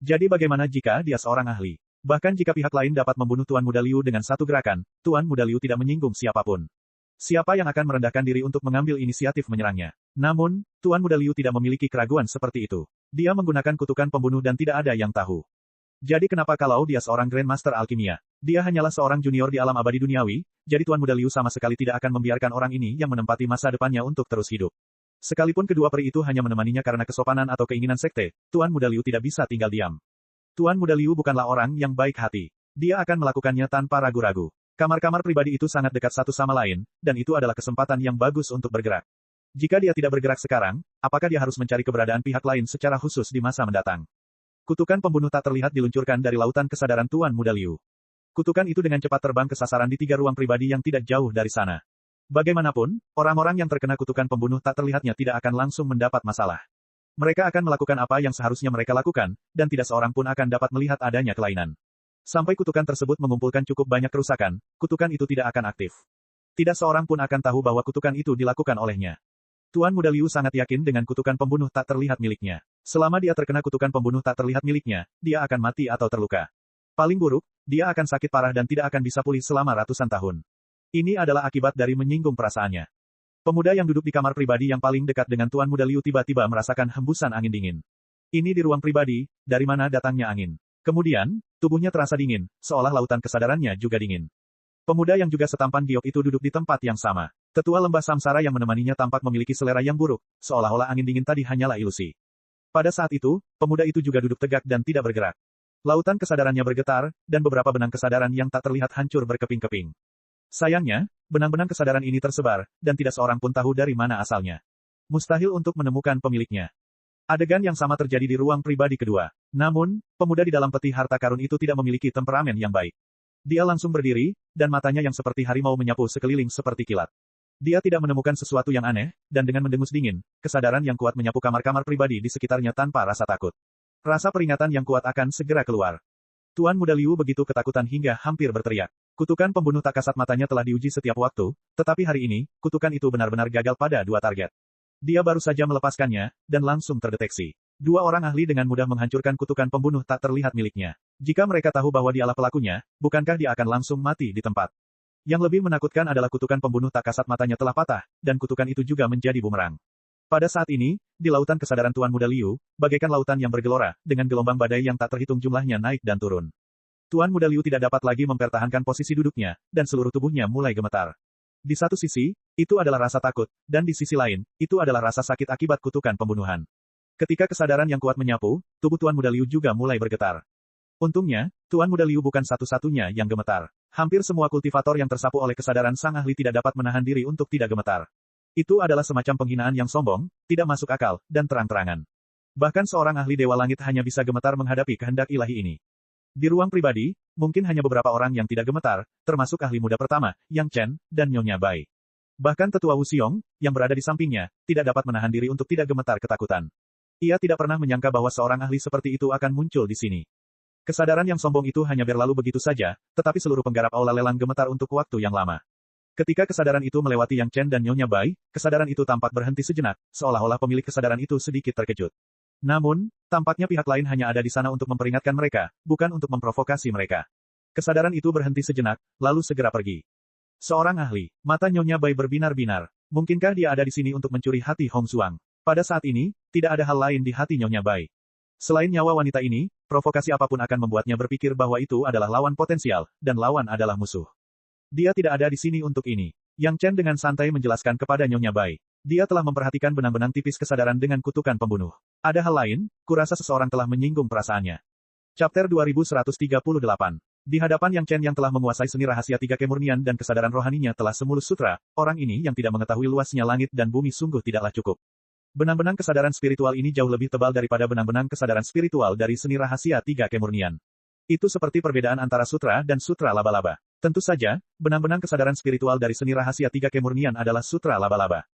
Jadi bagaimana jika dia seorang ahli? Bahkan jika pihak lain dapat membunuh Tuan Muda Liu dengan satu gerakan, Tuan Muda Liu tidak menyinggung siapapun. Siapa yang akan merendahkan diri untuk mengambil inisiatif menyerangnya? Namun, Tuan Muda Liu tidak memiliki keraguan seperti itu. Dia menggunakan kutukan pembunuh dan tidak ada yang tahu. Jadi kenapa kalau dia seorang Grandmaster Alkimia? Dia hanyalah seorang junior di alam abadi duniawi, jadi Tuan Muda Liu sama sekali tidak akan membiarkan orang ini yang menempati masa depannya untuk terus hidup. Sekalipun kedua peri itu hanya menemaninya karena kesopanan atau keinginan sekte, Tuan Muda Liu tidak bisa tinggal diam. Tuan Muda Liu bukanlah orang yang baik hati. Dia akan melakukannya tanpa ragu-ragu. Kamar-kamar pribadi itu sangat dekat satu sama lain, dan itu adalah kesempatan yang bagus untuk bergerak. Jika dia tidak bergerak sekarang, apakah dia harus mencari keberadaan pihak lain secara khusus di masa mendatang? Kutukan pembunuh tak terlihat diluncurkan dari lautan kesadaran Tuan Muda Liu. Kutukan itu dengan cepat terbang ke sasaran di 3 ruang pribadi yang tidak jauh dari sana. Bagaimanapun, orang-orang yang terkena kutukan pembunuh tak terlihatnya tidak akan langsung mendapat masalah. Mereka akan melakukan apa yang seharusnya mereka lakukan, dan tidak seorang pun akan dapat melihat adanya kelainan. Sampai kutukan tersebut mengumpulkan cukup banyak kerusakan, kutukan itu tidak akan aktif. Tidak seorang pun akan tahu bahwa kutukan itu dilakukan olehnya. Tuan Muda Liu sangat yakin dengan kutukan pembunuh tak terlihat miliknya. Selama dia terkena kutukan pembunuh tak terlihat miliknya, dia akan mati atau terluka. Paling buruk, dia akan sakit parah dan tidak akan bisa pulih selama ratusan tahun. Ini adalah akibat dari menyinggung perasaannya. Pemuda yang duduk di kamar pribadi yang paling dekat dengan Tuan Muda Liu tiba-tiba merasakan hembusan angin dingin. Ini di ruang pribadi, dari mana datangnya angin? Kemudian, tubuhnya terasa dingin, seolah lautan kesadarannya juga dingin. Pemuda yang juga setampan giok itu duduk di tempat yang sama. Tetua lembah samsara yang menemaninya tampak memiliki selera yang buruk, seolah-olah angin dingin tadi hanyalah ilusi. Pada saat itu, pemuda itu juga duduk tegak dan tidak bergerak. Lautan kesadarannya bergetar, dan beberapa benang kesadaran yang tak terlihat hancur berkeping-keping. Sayangnya, benang-benang kesadaran ini tersebar, dan tidak seorang pun tahu dari mana asalnya. Mustahil untuk menemukan pemiliknya. Adegan yang sama terjadi di ruang pribadi kedua. Namun, pemuda di dalam peti harta karun itu tidak memiliki temperamen yang baik. Dia langsung berdiri, dan matanya yang seperti harimau menyapu sekeliling seperti kilat. Dia tidak menemukan sesuatu yang aneh, dan dengan mendengus dingin, kesadaran yang kuat menyapu kamar-kamar pribadi di sekitarnya tanpa rasa takut. Rasa peringatan yang kuat akan segera keluar. Tuan Muda Liu begitu ketakutan hingga hampir berteriak. Kutukan pembunuh tak kasat matanya telah diuji setiap waktu, tetapi hari ini, kutukan itu benar-benar gagal pada 2 target. Dia baru saja melepaskannya, dan langsung terdeteksi. 2 orang ahli dengan mudah menghancurkan kutukan pembunuh tak terlihat miliknya. Jika mereka tahu bahwa dialah pelakunya, bukankah dia akan langsung mati di tempat? Yang lebih menakutkan adalah kutukan pembunuh tak kasat matanya telah patah, dan kutukan itu juga menjadi bumerang. Pada saat ini, di lautan kesadaran Tuan Muda Liu, bagaikan lautan yang bergelora, dengan gelombang badai yang tak terhitung jumlahnya naik dan turun. Tuan Muda Liu tidak dapat lagi mempertahankan posisi duduknya, dan seluruh tubuhnya mulai gemetar. Di satu sisi, itu adalah rasa takut, dan di sisi lain, itu adalah rasa sakit akibat kutukan pembunuhan. Ketika kesadaran yang kuat menyapu, tubuh Tuan Muda Liu juga mulai bergetar. Untungnya, Tuan Muda Liu bukan satu-satunya yang gemetar. Hampir semua kultivator yang tersapu oleh kesadaran sang ahli tidak dapat menahan diri untuk tidak gemetar. Itu adalah semacam penghinaan yang sombong, tidak masuk akal, dan terang-terangan. Bahkan seorang ahli Dewa Langit hanya bisa gemetar menghadapi kehendak ilahi ini. Di ruang pribadi, mungkin hanya beberapa orang yang tidak gemetar, termasuk ahli muda pertama, Yang Chen, dan Nyonya Bai. Bahkan tetua Wu Xiong, yang berada di sampingnya, tidak dapat menahan diri untuk tidak gemetar ketakutan. Ia tidak pernah menyangka bahwa seorang ahli seperti itu akan muncul di sini. Kesadaran yang sombong itu hanya berlalu begitu saja, tetapi seluruh penggarap aula lelang gemetar untuk waktu yang lama. Ketika kesadaran itu melewati Yang Chen dan Nyonya Bai, kesadaran itu tampak berhenti sejenak, seolah-olah pemilik kesadaran itu sedikit terkejut. Namun, tampaknya pihak lain hanya ada di sana untuk memperingatkan mereka, bukan untuk memprovokasi mereka. Kesadaran itu berhenti sejenak, lalu segera pergi. Seorang ahli, mata Nyonya Bai berbinar-binar. Mungkinkah dia ada di sini untuk mencuri hati Hong Xuang? Pada saat ini, tidak ada hal lain di hati Nyonya Bai. Selain nyawa wanita ini, provokasi apapun akan membuatnya berpikir bahwa itu adalah lawan potensial, dan lawan adalah musuh. Dia tidak ada di sini untuk ini. Yang Chen dengan santai menjelaskan kepada Nyonya Bai. Dia telah memperhatikan benang-benang tipis kesadaran dengan kutukan pembunuh. Ada hal lain, kurasa seseorang telah menyinggung perasaannya. Chapter 2138. Di hadapan Yang Chen yang telah menguasai seni rahasia 3 kemurnian dan kesadaran rohaninya telah semulus sutra, orang ini yang tidak mengetahui luasnya langit dan bumi sungguh tidaklah cukup. Benang-benang kesadaran spiritual ini jauh lebih tebal daripada benang-benang kesadaran spiritual dari seni rahasia tiga kemurnian. Itu seperti perbedaan antara sutra dan sutra laba-laba. Tentu saja, benang-benang kesadaran spiritual dari seni rahasia tiga kemurnian adalah sutra laba-laba.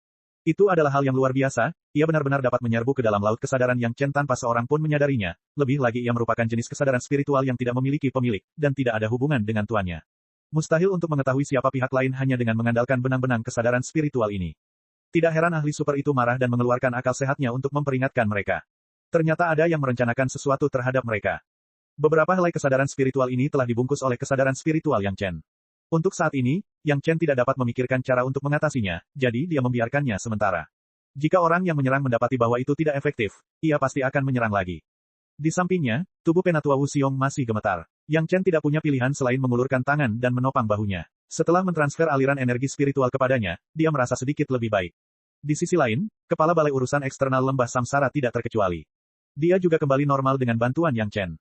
Itu adalah hal yang luar biasa, ia benar-benar dapat menyerbu ke dalam laut kesadaran Yang Chen tanpa seorang pun menyadarinya, lebih lagi ia merupakan jenis kesadaran spiritual yang tidak memiliki pemilik, dan tidak ada hubungan dengan tuannya. Mustahil untuk mengetahui siapa pihak lain hanya dengan mengandalkan benang-benang kesadaran spiritual ini. Tidak heran ahli super itu marah dan mengeluarkan akal sehatnya untuk memperingatkan mereka. Ternyata ada yang merencanakan sesuatu terhadap mereka. Beberapa helai kesadaran spiritual ini telah dibungkus oleh kesadaran spiritual Yang Chen. Untuk saat ini, Yang Chen tidak dapat memikirkan cara untuk mengatasinya, jadi dia membiarkannya sementara. Jika orang yang menyerang mendapati bahwa itu tidak efektif, ia pasti akan menyerang lagi. Di sampingnya, tubuh Penatua Wu Xiong masih gemetar. Yang Chen tidak punya pilihan selain mengulurkan tangan dan menopang bahunya. Setelah mentransfer aliran energi spiritual kepadanya, dia merasa sedikit lebih baik. Di sisi lain, Kepala Balai Urusan Eksternal Lembah Samsara tidak terkecuali. Dia juga kembali normal dengan bantuan Yang Chen.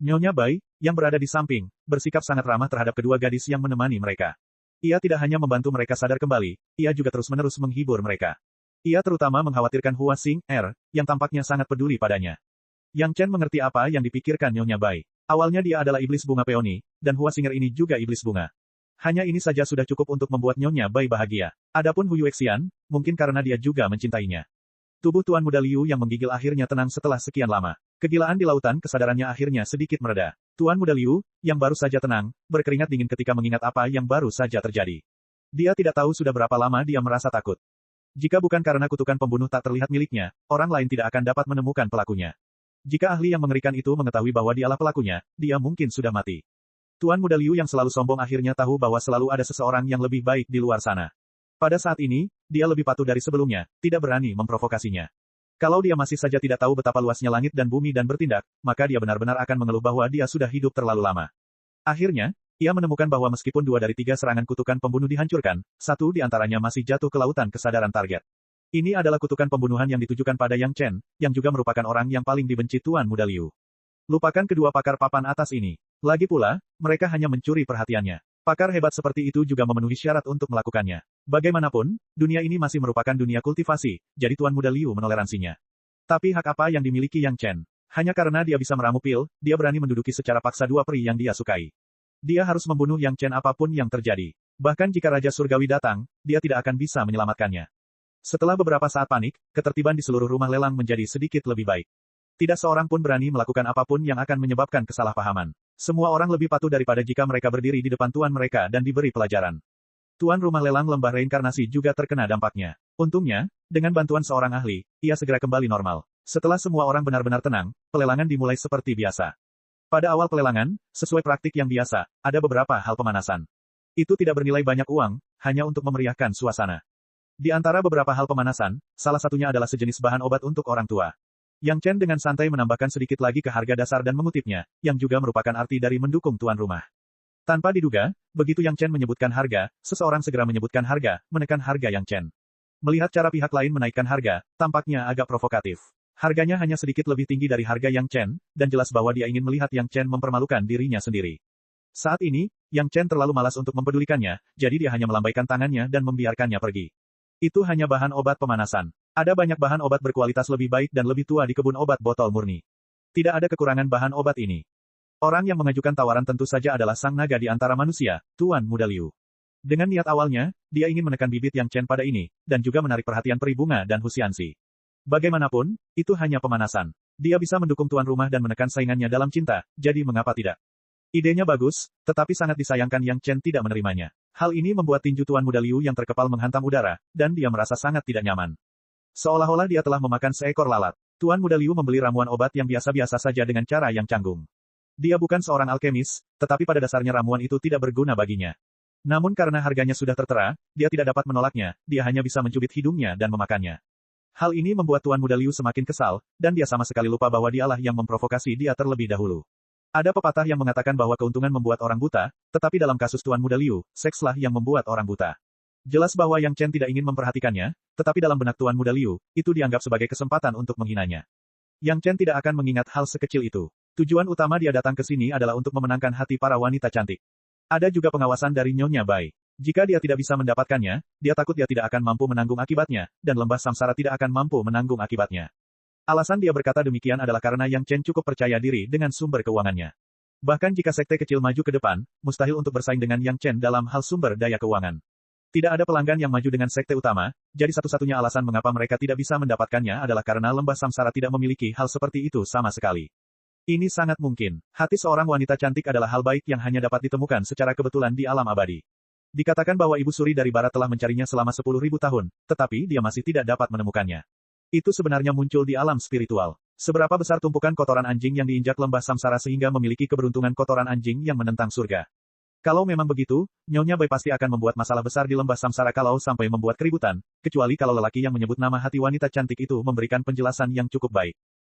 Nyonya Bai, yang berada di samping, bersikap sangat ramah terhadap kedua gadis yang menemani mereka. Ia tidak hanya membantu mereka sadar kembali, ia juga terus-menerus menghibur mereka. Ia terutama mengkhawatirkan Hua Xing, yang tampaknya sangat peduli padanya. Yang Chen mengerti apa yang dipikirkan Nyonya Bai. Awalnya dia adalah iblis bunga peoni, dan Hua Xinger ini juga iblis bunga. Hanya ini saja sudah cukup untuk membuat Nyonya Bai bahagia. Adapun Hu Yuexian, mungkin karena dia juga mencintainya. Tubuh Tuan Muda Liu yang menggigil akhirnya tenang setelah sekian lama. Kegilaan di lautan kesadarannya akhirnya sedikit mereda. Tuan Muda Liu, yang baru saja tenang, berkeringat dingin ketika mengingat apa yang baru saja terjadi. Dia tidak tahu sudah berapa lama dia merasa takut. Jika bukan karena kutukan pembunuh tak terlihat miliknya, orang lain tidak akan dapat menemukan pelakunya. Jika ahli yang mengerikan itu mengetahui bahwa dialah pelakunya, dia mungkin sudah mati. Tuan Muda Liu yang selalu sombong akhirnya tahu bahwa selalu ada seseorang yang lebih baik di luar sana. Pada saat ini, dia lebih patuh dari sebelumnya, tidak berani memprovokasinya. Kalau dia masih saja tidak tahu betapa luasnya langit dan bumi dan bertindak, maka dia benar-benar akan mengeluh bahwa dia sudah hidup terlalu lama. Akhirnya, ia menemukan bahwa meskipun 2 dari 3 serangan kutukan pembunuh dihancurkan, 1 di antaranya masih jatuh ke lautan kesadaran target. Ini adalah kutukan pembunuhan yang ditujukan pada Yang Chen, yang juga merupakan orang yang paling dibenci Tuan Muda Liu. Lupakan kedua pakar papan atas ini. Lagi pula, mereka hanya mencuri perhatiannya. Pakar hebat seperti itu juga memenuhi syarat untuk melakukannya. Bagaimanapun, dunia ini masih merupakan dunia kultivasi, jadi Tuan Muda Liu menoleransinya. Tapi hak apa yang dimiliki Yang Chen? Hanya karena dia bisa meramu pil, dia berani menduduki secara paksa 2 peri yang dia sukai. Dia harus membunuh Yang Chen apapun yang terjadi. Bahkan jika Raja Surgawi datang, dia tidak akan bisa menyelamatkannya. Setelah beberapa saat panik, ketertiban di seluruh rumah lelang menjadi sedikit lebih baik. Tidak seorang pun berani melakukan apapun yang akan menyebabkan kesalahpahaman. Semua orang lebih patuh daripada jika mereka berdiri di depan tuan mereka dan diberi pelajaran. Tuan rumah lelang lembah reinkarnasi juga terkena dampaknya. Untungnya, dengan bantuan seorang ahli, ia segera kembali normal. Setelah semua orang benar-benar tenang, pelelangan dimulai seperti biasa. Pada awal pelelangan, sesuai praktik yang biasa, ada beberapa hal pemanasan. Itu tidak bernilai banyak uang, hanya untuk memeriahkan suasana. Di antara beberapa hal pemanasan, salah satunya adalah sejenis bahan obat untuk orang tua. Yang Chen dengan santai menambahkan sedikit lagi ke harga dasar dan mengutipnya, yang juga merupakan arti dari mendukung tuan rumah. Tanpa diduga, begitu Yang Chen menyebutkan harga, seseorang segera menyebutkan harga, menekan harga Yang Chen. Melihat cara pihak lain menaikkan harga, tampaknya agak provokatif. Harganya hanya sedikit lebih tinggi dari harga Yang Chen, dan jelas bahwa dia ingin melihat Yang Chen mempermalukan dirinya sendiri. Saat ini, Yang Chen terlalu malas untuk mempedulikannya, jadi dia hanya melambaikan tangannya dan membiarkannya pergi. Itu hanya bahan obat pemanasan. Ada banyak bahan obat berkualitas lebih baik dan lebih tua di kebun obat botol murni. Tidak ada kekurangan bahan obat ini. Orang yang mengajukan tawaran tentu saja adalah sang naga di antara manusia, Tuan Muda Liu. Dengan niat awalnya, dia ingin menekan bibit Yang Chen pada ini, dan juga menarik perhatian peri bunga dan Husiansi. Bagaimanapun, itu hanya pemanasan. Dia bisa mendukung tuan rumah dan menekan saingannya dalam cinta, jadi mengapa tidak? Idenya bagus, tetapi sangat disayangkan Yang Chen tidak menerimanya. Hal ini membuat tinju Tuan Muda Liu yang terkepal menghantam udara, dan dia merasa sangat tidak nyaman. Seolah-olah dia telah memakan seekor lalat. Tuan Muda Liu membeli ramuan obat yang biasa-biasa saja dengan cara yang canggung. Dia bukan seorang alkemis, tetapi pada dasarnya ramuan itu tidak berguna baginya. Namun karena harganya sudah tertera, dia tidak dapat menolaknya, dia hanya bisa mencubit hidungnya dan memakannya. Hal ini membuat Tuan Muda Liu semakin kesal, dan dia sama sekali lupa bahwa dialah yang memprovokasi dia terlebih dahulu. Ada pepatah yang mengatakan bahwa keuntungan membuat orang buta, tetapi dalam kasus Tuan Muda Liu, sekslah yang membuat orang buta. Jelas bahwa Yang Chen tidak ingin memperhatikannya, tetapi dalam benak Tuan Muda Liu, itu dianggap sebagai kesempatan untuk menghinanya. Yang Chen tidak akan mengingat hal sekecil itu. Tujuan utama dia datang ke sini adalah untuk memenangkan hati para wanita cantik. Ada juga pengawasan dari Nyonya Bai. Jika dia tidak bisa mendapatkannya, dia takut dia tidak akan mampu menanggung akibatnya, dan lembah samsara tidak akan mampu menanggung akibatnya. Alasan dia berkata demikian adalah karena Yang Chen cukup percaya diri dengan sumber keuangannya. Bahkan jika sekte kecil maju ke depan, mustahil untuk bersaing dengan Yang Chen dalam hal sumber daya keuangan. Tidak ada pelanggan yang maju dengan sekte utama, jadi satu-satunya alasan mengapa mereka tidak bisa mendapatkannya adalah karena lembah samsara tidak memiliki hal seperti itu sama sekali. Ini sangat mungkin. Hati seorang wanita cantik adalah hal baik yang hanya dapat ditemukan secara kebetulan di alam abadi. Dikatakan bahwa Ibu Suri dari Barat telah mencarinya selama 10.000 tahun, tetapi dia masih tidak dapat menemukannya. Itu sebenarnya muncul di alam spiritual. Seberapa besar tumpukan kotoran anjing yang diinjak lembah samsara sehingga memiliki keberuntungan kotoran anjing yang menentang surga. Kalau memang begitu, Nyonya Bai pasti akan membuat masalah besar di lembah samsara kalau sampai membuat keributan, kecuali kalau lelaki yang menyebut nama hati wanita cantik itu memberikan penjelasan yang cukup baik.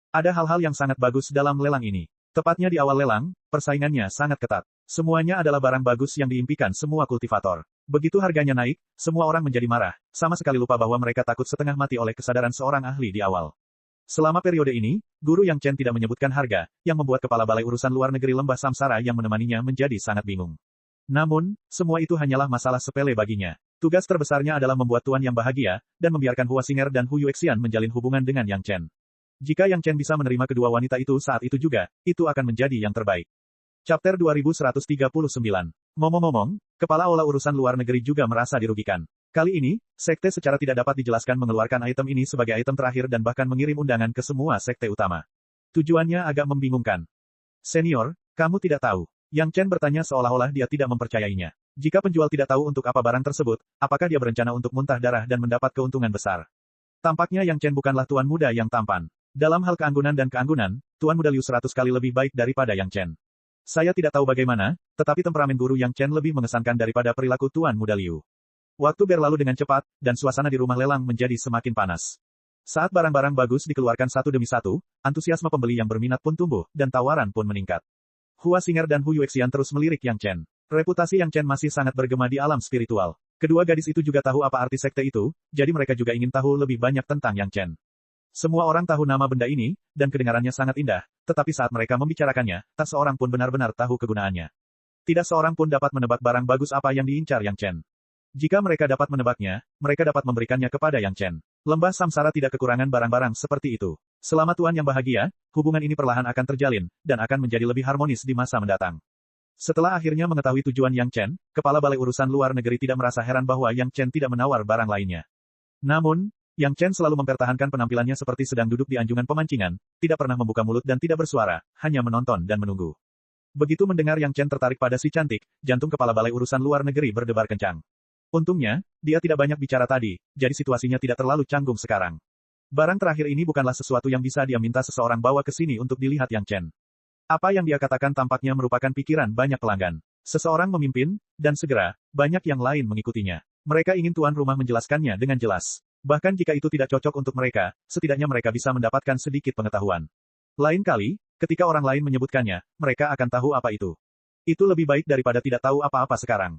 Ada hal-hal yang sangat bagus dalam lelang ini. Tepatnya di awal lelang, persaingannya sangat ketat. Semuanya adalah barang bagus yang diimpikan semua kultivator. Begitu harganya naik, semua orang menjadi marah, sama sekali lupa bahwa mereka takut setengah mati oleh kesadaran seorang ahli di awal. Selama periode ini, Guru Yang Chen tidak menyebutkan harga, yang membuat kepala balai urusan luar negeri lembah samsara yang menemaninya menjadi sangat bingung. Namun, semua itu hanyalah masalah sepele baginya. Tugas terbesarnya adalah membuat Tuan yang bahagia, dan membiarkan Hua Xinger dan Hu Yuexian menjalin hubungan dengan Yang Chen. Jika Yang Chen bisa menerima kedua wanita itu saat itu juga, itu akan menjadi yang terbaik. Chapter 2139. Ngomong-ngomong, Kepala Aula Urusan Luar Negeri juga merasa dirugikan. Kali ini, sekte secara tidak dapat dijelaskan mengeluarkan item ini sebagai item terakhir dan bahkan mengirim undangan ke semua sekte utama. Tujuannya agak membingungkan. Senior, kamu tidak tahu. Yang Chen bertanya seolah-olah dia tidak mempercayainya. Jika penjual tidak tahu untuk apa barang tersebut, apakah dia berencana untuk muntah darah dan mendapat keuntungan besar? Tampaknya Yang Chen bukanlah tuan muda yang tampan. Dalam hal keanggunan dan keanggunan, Tuan Muda Liu 100 kali lebih baik daripada Yang Chen. Saya tidak tahu bagaimana, tetapi temperamen Guru Yang Chen lebih mengesankan daripada perilaku Tuan Muda Liu. Waktu berlalu dengan cepat, dan suasana di rumah lelang menjadi semakin panas. Saat barang-barang bagus dikeluarkan satu demi satu, antusiasme pembeli yang berminat pun tumbuh, dan tawaran pun meningkat. Hua Xinger dan Hu Yuexian terus melirik Yang Chen. Reputasi Yang Chen masih sangat bergema di alam spiritual. Kedua gadis itu juga tahu apa arti sekte itu, jadi mereka juga ingin tahu lebih banyak tentang Yang Chen. Semua orang tahu nama benda ini, dan kedengarannya sangat indah, tetapi saat mereka membicarakannya, tak seorang pun benar-benar tahu kegunaannya. Tidak seorang pun dapat menebak barang bagus apa yang diincar Yang Chen. Jika mereka dapat menebaknya, mereka dapat memberikannya kepada Yang Chen. Lembah samsara tidak kekurangan barang-barang seperti itu. Selama Tuan yang bahagia, hubungan ini perlahan akan terjalin, dan akan menjadi lebih harmonis di masa mendatang. Setelah akhirnya mengetahui tujuan Yang Chen, Kepala Balai Urusan Luar Negeri tidak merasa heran bahwa Yang Chen tidak menawar barang lainnya. Namun, Yang Chen selalu mempertahankan penampilannya seperti sedang duduk di anjungan pemancingan, tidak pernah membuka mulut dan tidak bersuara, hanya menonton dan menunggu. Begitu mendengar Yang Chen tertarik pada si cantik, jantung Kepala Balai Urusan Luar Negeri berdebar kencang. Untungnya, dia tidak banyak bicara tadi, jadi situasinya tidak terlalu canggung sekarang. Barang terakhir ini bukanlah sesuatu yang bisa dia minta seseorang bawa ke sini untuk dilihat Yang Chen. Apa yang dia katakan tampaknya merupakan pikiran banyak pelanggan. Seseorang memimpin, dan segera, banyak yang lain mengikutinya. Mereka ingin tuan rumah menjelaskannya dengan jelas. Bahkan jika itu tidak cocok untuk mereka, setidaknya mereka bisa mendapatkan sedikit pengetahuan. Lain kali, ketika orang lain menyebutkannya, mereka akan tahu apa itu. Itu lebih baik daripada tidak tahu apa-apa sekarang.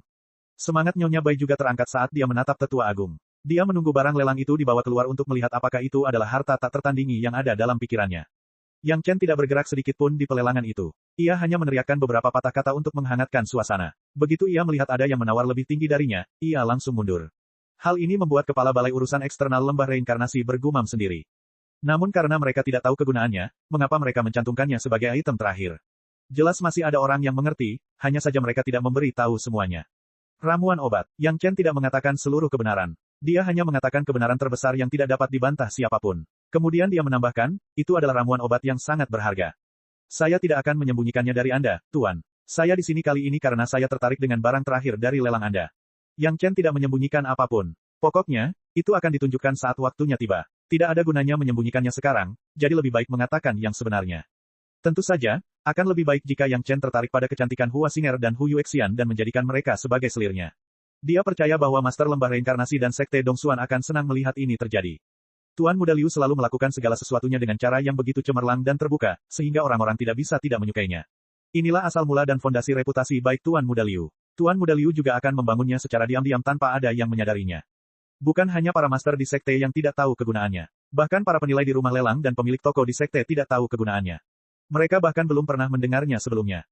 Semangat Nyonya Bai juga terangkat saat dia menatap Tetua Agung. Dia menunggu barang lelang itu dibawa keluar untuk melihat apakah itu adalah harta tak tertandingi yang ada dalam pikirannya. Yang Chen tidak bergerak sedikit pun di pelelangan itu. Ia hanya meneriakkan beberapa patah kata untuk menghangatkan suasana. Begitu ia melihat ada yang menawar lebih tinggi darinya, ia langsung mundur. Hal ini membuat Kepala Balai Urusan Eksternal Lembah Reinkarnasi bergumam sendiri. Namun karena mereka tidak tahu kegunaannya, mengapa mereka mencantumkannya sebagai item terakhir? Jelas masih ada orang yang mengerti, hanya saja mereka tidak memberi tahu semuanya. Ramuan obat. Yang Chen tidak mengatakan seluruh kebenaran. Dia hanya mengatakan kebenaran terbesar yang tidak dapat dibantah siapapun. Kemudian dia menambahkan, itu adalah ramuan obat yang sangat berharga. Saya tidak akan menyembunyikannya dari Anda, Tuan. Saya di sini kali ini karena saya tertarik dengan barang terakhir dari lelang Anda. Yang Chen tidak menyembunyikan apapun. Pokoknya, itu akan ditunjukkan saat waktunya tiba. Tidak ada gunanya menyembunyikannya sekarang, jadi lebih baik mengatakan yang sebenarnya. Tentu saja, akan lebih baik jika Yang Chen tertarik pada kecantikan Hua Xinger dan Hu Yuexian dan menjadikan mereka sebagai selirnya. Dia percaya bahwa Master Lembah Reinkarnasi dan Sekte Dongsuan akan senang melihat ini terjadi. Tuan Muda Liu selalu melakukan segala sesuatunya dengan cara yang begitu cemerlang dan terbuka, sehingga orang-orang tidak bisa tidak menyukainya. Inilah asal mula dan fondasi reputasi baik Tuan Muda Liu. Tuan Muda Liu juga akan membangunnya secara diam-diam tanpa ada yang menyadarinya. Bukan hanya para master di sekte yang tidak tahu kegunaannya. Bahkan para penilai di rumah lelang dan pemilik toko di sekte tidak tahu kegunaannya. Mereka bahkan belum pernah mendengarnya sebelumnya.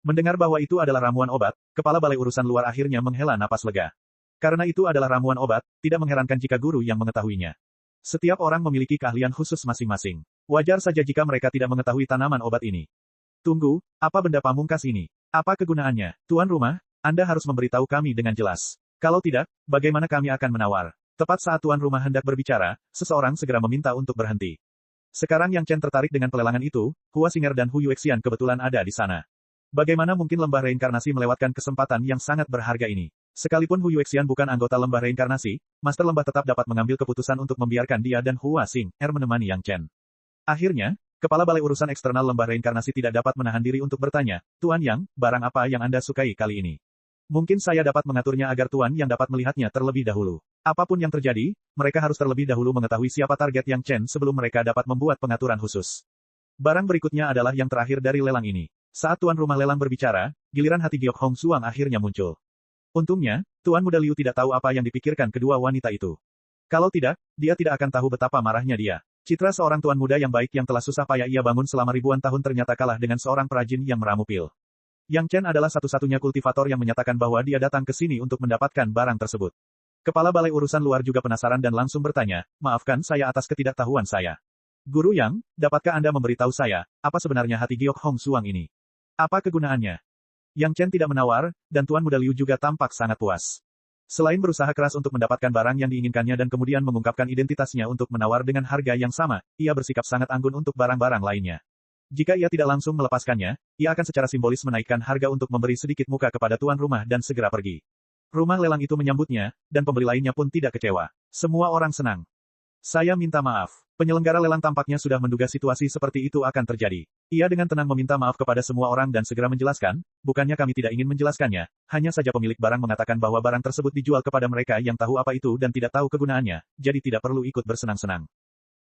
Mendengar bahwa itu adalah ramuan obat, kepala balai urusan luar akhirnya menghela napas lega. Karena itu adalah ramuan obat, tidak mengherankan jika guru yang mengetahuinya. Setiap orang memiliki keahlian khusus masing-masing. Wajar saja jika mereka tidak mengetahui tanaman obat ini. Tunggu, apa benda pamungkas ini? Apa kegunaannya? Tuan rumah, Anda harus memberitahu kami dengan jelas. Kalau tidak, bagaimana kami akan menawar? Tepat saat tuan rumah hendak berbicara, seseorang segera meminta untuk berhenti. Sekarang Yang Chen tertarik dengan pelelangan itu, Hua Xinger dan Hu Yuexian kebetulan ada di sana. Bagaimana mungkin lembah reinkarnasi melewatkan kesempatan yang sangat berharga ini? Sekalipun Hu Yuexian bukan anggota lembah reinkarnasi, Master Lembah tetap dapat mengambil keputusan untuk membiarkan dia dan Hua Xinger menemani Yang Chen. Akhirnya, Kepala Balai Urusan Eksternal Lembah Reinkarnasi tidak dapat menahan diri untuk bertanya, Tuan Yang, barang apa yang Anda sukai kali ini? Mungkin saya dapat mengaturnya agar Tuan Yang dapat melihatnya terlebih dahulu. Apapun yang terjadi, mereka harus terlebih dahulu mengetahui siapa target Yang Chen sebelum mereka dapat membuat pengaturan khusus. Barang berikutnya adalah yang terakhir dari lelang ini. Saat tuan rumah lelang berbicara, giliran hati Giok Hong Suang akhirnya muncul. Untungnya, Tuan Muda Liu tidak tahu apa yang dipikirkan kedua wanita itu. Kalau tidak, dia tidak akan tahu betapa marahnya dia. Citra seorang tuan muda yang baik yang telah susah payah ia bangun selama ribuan tahun ternyata kalah dengan seorang perajin yang meramu pil. Yang Chen adalah satu-satunya kultivator yang menyatakan bahwa dia datang ke sini untuk mendapatkan barang tersebut. Kepala Balai Urusan Luar juga penasaran dan langsung bertanya, maafkan saya atas ketidaktahuan saya. Guru Yang, dapatkah Anda memberitahu saya, apa sebenarnya hati Giok Hong Suang ini? Apa kegunaannya? Yang Chen tidak menawar, dan Tuan Muda Liu juga tampak sangat puas. Selain berusaha keras untuk mendapatkan barang yang diinginkannya dan kemudian mengungkapkan identitasnya untuk menawar dengan harga yang sama, ia bersikap sangat anggun untuk barang-barang lainnya. Jika ia tidak langsung melepaskannya, ia akan secara simbolis menaikkan harga untuk memberi sedikit muka kepada tuan rumah dan segera pergi. Rumah lelang itu menyambutnya, dan pembeli lainnya pun tidak kecewa. Semua orang senang. Saya minta maaf. Penyelenggara lelang tampaknya sudah menduga situasi seperti itu akan terjadi. Ia dengan tenang meminta maaf kepada semua orang dan segera menjelaskan, bukannya kami tidak ingin menjelaskannya, hanya saja pemilik barang mengatakan bahwa barang tersebut dijual kepada mereka yang tahu apa itu dan tidak tahu kegunaannya, jadi tidak perlu ikut bersenang-senang.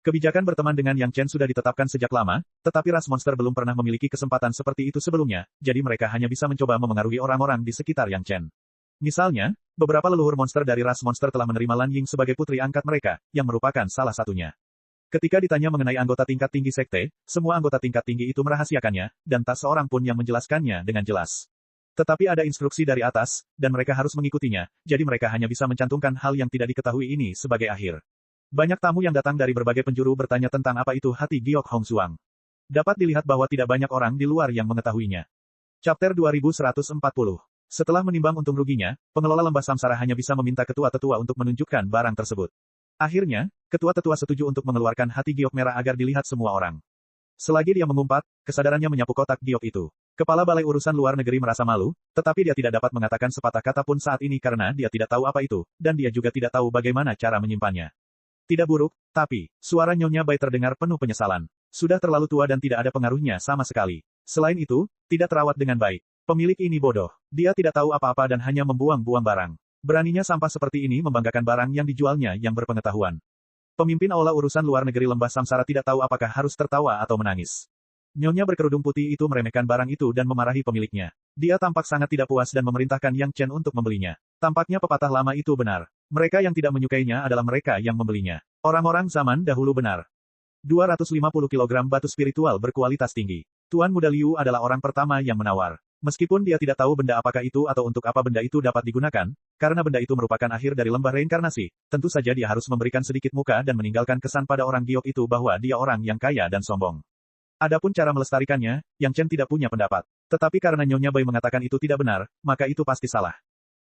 Kebijakan berteman dengan Yang Chen sudah ditetapkan sejak lama, tetapi ras monster belum pernah memiliki kesempatan seperti itu sebelumnya, jadi mereka hanya bisa mencoba memengaruhi orang-orang di sekitar Yang Chen. Misalnya, beberapa leluhur monster dari ras monster telah menerima Lan Ying sebagai putri angkat mereka, yang merupakan salah satunya. Ketika ditanya mengenai anggota tingkat tinggi sekte, semua anggota tingkat tinggi itu merahasiakannya, dan tak seorang pun yang menjelaskannya dengan jelas. Tetapi ada instruksi dari atas, dan mereka harus mengikutinya, jadi mereka hanya bisa mencantumkan hal yang tidak diketahui ini sebagai akhir. Banyak tamu yang datang dari berbagai penjuru bertanya tentang apa itu hati Giok Hong Suang. Dapat dilihat bahwa tidak banyak orang di luar yang mengetahuinya. Chapter 2140. Setelah menimbang untung ruginya, pengelola lembah samsara hanya bisa meminta ketua tetua untuk menunjukkan barang tersebut. Akhirnya, ketua tetua setuju untuk mengeluarkan hati giok merah agar dilihat semua orang. Selagi dia mengumpat, kesadarannya menyapu kotak giok itu. Kepala Balai Urusan Luar Negeri merasa malu, tetapi dia tidak dapat mengatakan sepatah kata pun saat ini karena dia tidak tahu apa itu, dan dia juga tidak tahu bagaimana cara menyimpannya. Tidak buruk, tapi, suara Nyonya Bai terdengar penuh penyesalan. Sudah terlalu tua dan tidak ada pengaruhnya sama sekali. Selain itu, tidak terawat dengan baik. Pemilik ini bodoh. Dia tidak tahu apa-apa dan hanya membuang-buang barang. Beraninya sampah seperti ini membanggakan barang yang dijualnya yang berpengetahuan. Pemimpin Aula Urusan Luar Negeri Lembah Samsara tidak tahu apakah harus tertawa atau menangis. Nyonya berkerudung putih itu meremehkan barang itu dan memarahi pemiliknya. Dia tampak sangat tidak puas dan memerintahkan Yang Chen untuk membelinya. Tampaknya pepatah lama itu benar. Mereka yang tidak menyukainya adalah mereka yang membelinya. Orang-orang zaman dahulu benar. 250 kg batu spiritual berkualitas tinggi. Tuan Muda Liu adalah orang pertama yang menawar. Meskipun dia tidak tahu benda apakah itu atau untuk apa benda itu dapat digunakan, karena benda itu merupakan akhir dari lembah reinkarnasi, tentu saja dia harus memberikan sedikit muka dan meninggalkan kesan pada orang giok itu bahwa dia orang yang kaya dan sombong. Adapun cara melestarikannya, Yang Chen tidak punya pendapat. Tetapi karena Nyonya Bai mengatakan itu tidak benar, maka itu pasti salah.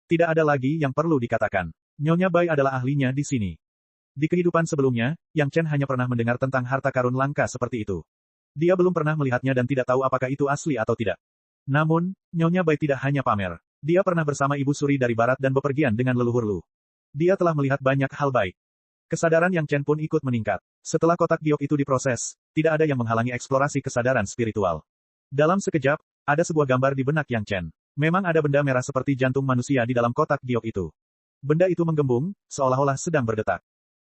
Tidak ada lagi yang perlu dikatakan. Nyonya Bai adalah ahlinya di sini. Di kehidupan sebelumnya, Yang Chen hanya pernah mendengar tentang harta karun langka seperti itu. Dia belum pernah melihatnya dan tidak tahu apakah itu asli atau tidak. Namun, Nyonya Bai tidak hanya pamer. Dia pernah bersama Ibu Suri dari Barat dan bepergian dengan leluhur Lu. Dia telah melihat banyak hal baik. Kesadaran Yang Chen pun ikut meningkat. Setelah kotak giok itu diproses, tidak ada yang menghalangi eksplorasi kesadaran spiritual. Dalam sekejap, ada sebuah gambar di benak Yang Chen. Memang ada benda merah seperti jantung manusia di dalam kotak giok itu. Benda itu menggembung, seolah-olah sedang berdetak.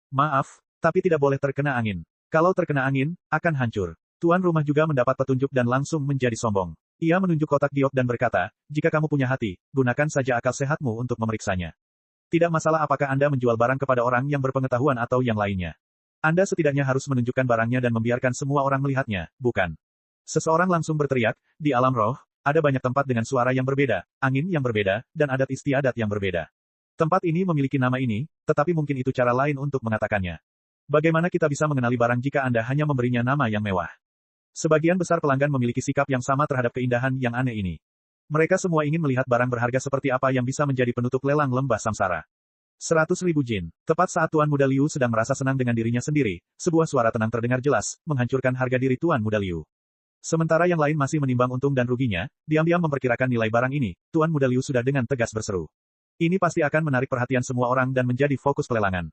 Maaf, tapi tidak boleh terkena angin. Kalau terkena angin, akan hancur. Tuan rumah juga mendapat petunjuk dan langsung menjadi sombong. Ia menunjuk kotak giok dan berkata, jika kamu punya hati, gunakan saja akal sehatmu untuk memeriksanya. Tidak masalah apakah Anda menjual barang kepada orang yang berpengetahuan atau yang lainnya. Anda setidaknya harus menunjukkan barangnya dan membiarkan semua orang melihatnya, bukan? Seseorang langsung berteriak, di alam roh, ada banyak tempat dengan suara yang berbeda, angin yang berbeda, dan adat istiadat yang berbeda. Tempat ini memiliki nama ini, tetapi mungkin itu cara lain untuk mengatakannya. Bagaimana kita bisa mengenali barang jika Anda hanya memberinya nama yang mewah? Sebagian besar pelanggan memiliki sikap yang sama terhadap keindahan yang aneh ini. Mereka semua ingin melihat barang berharga seperti apa yang bisa menjadi penutup lelang lembah samsara. 100.000 jin. Tepat saat Tuan Muda Liu sedang merasa senang dengan dirinya sendiri, sebuah suara tenang terdengar jelas, menghancurkan harga diri Tuan Muda Liu. Sementara yang lain masih menimbang untung dan ruginya, diam-diam memperkirakan nilai barang ini, Tuan Muda Liu sudah dengan tegas berseru. Ini pasti akan menarik perhatian semua orang dan menjadi fokus pelelangan.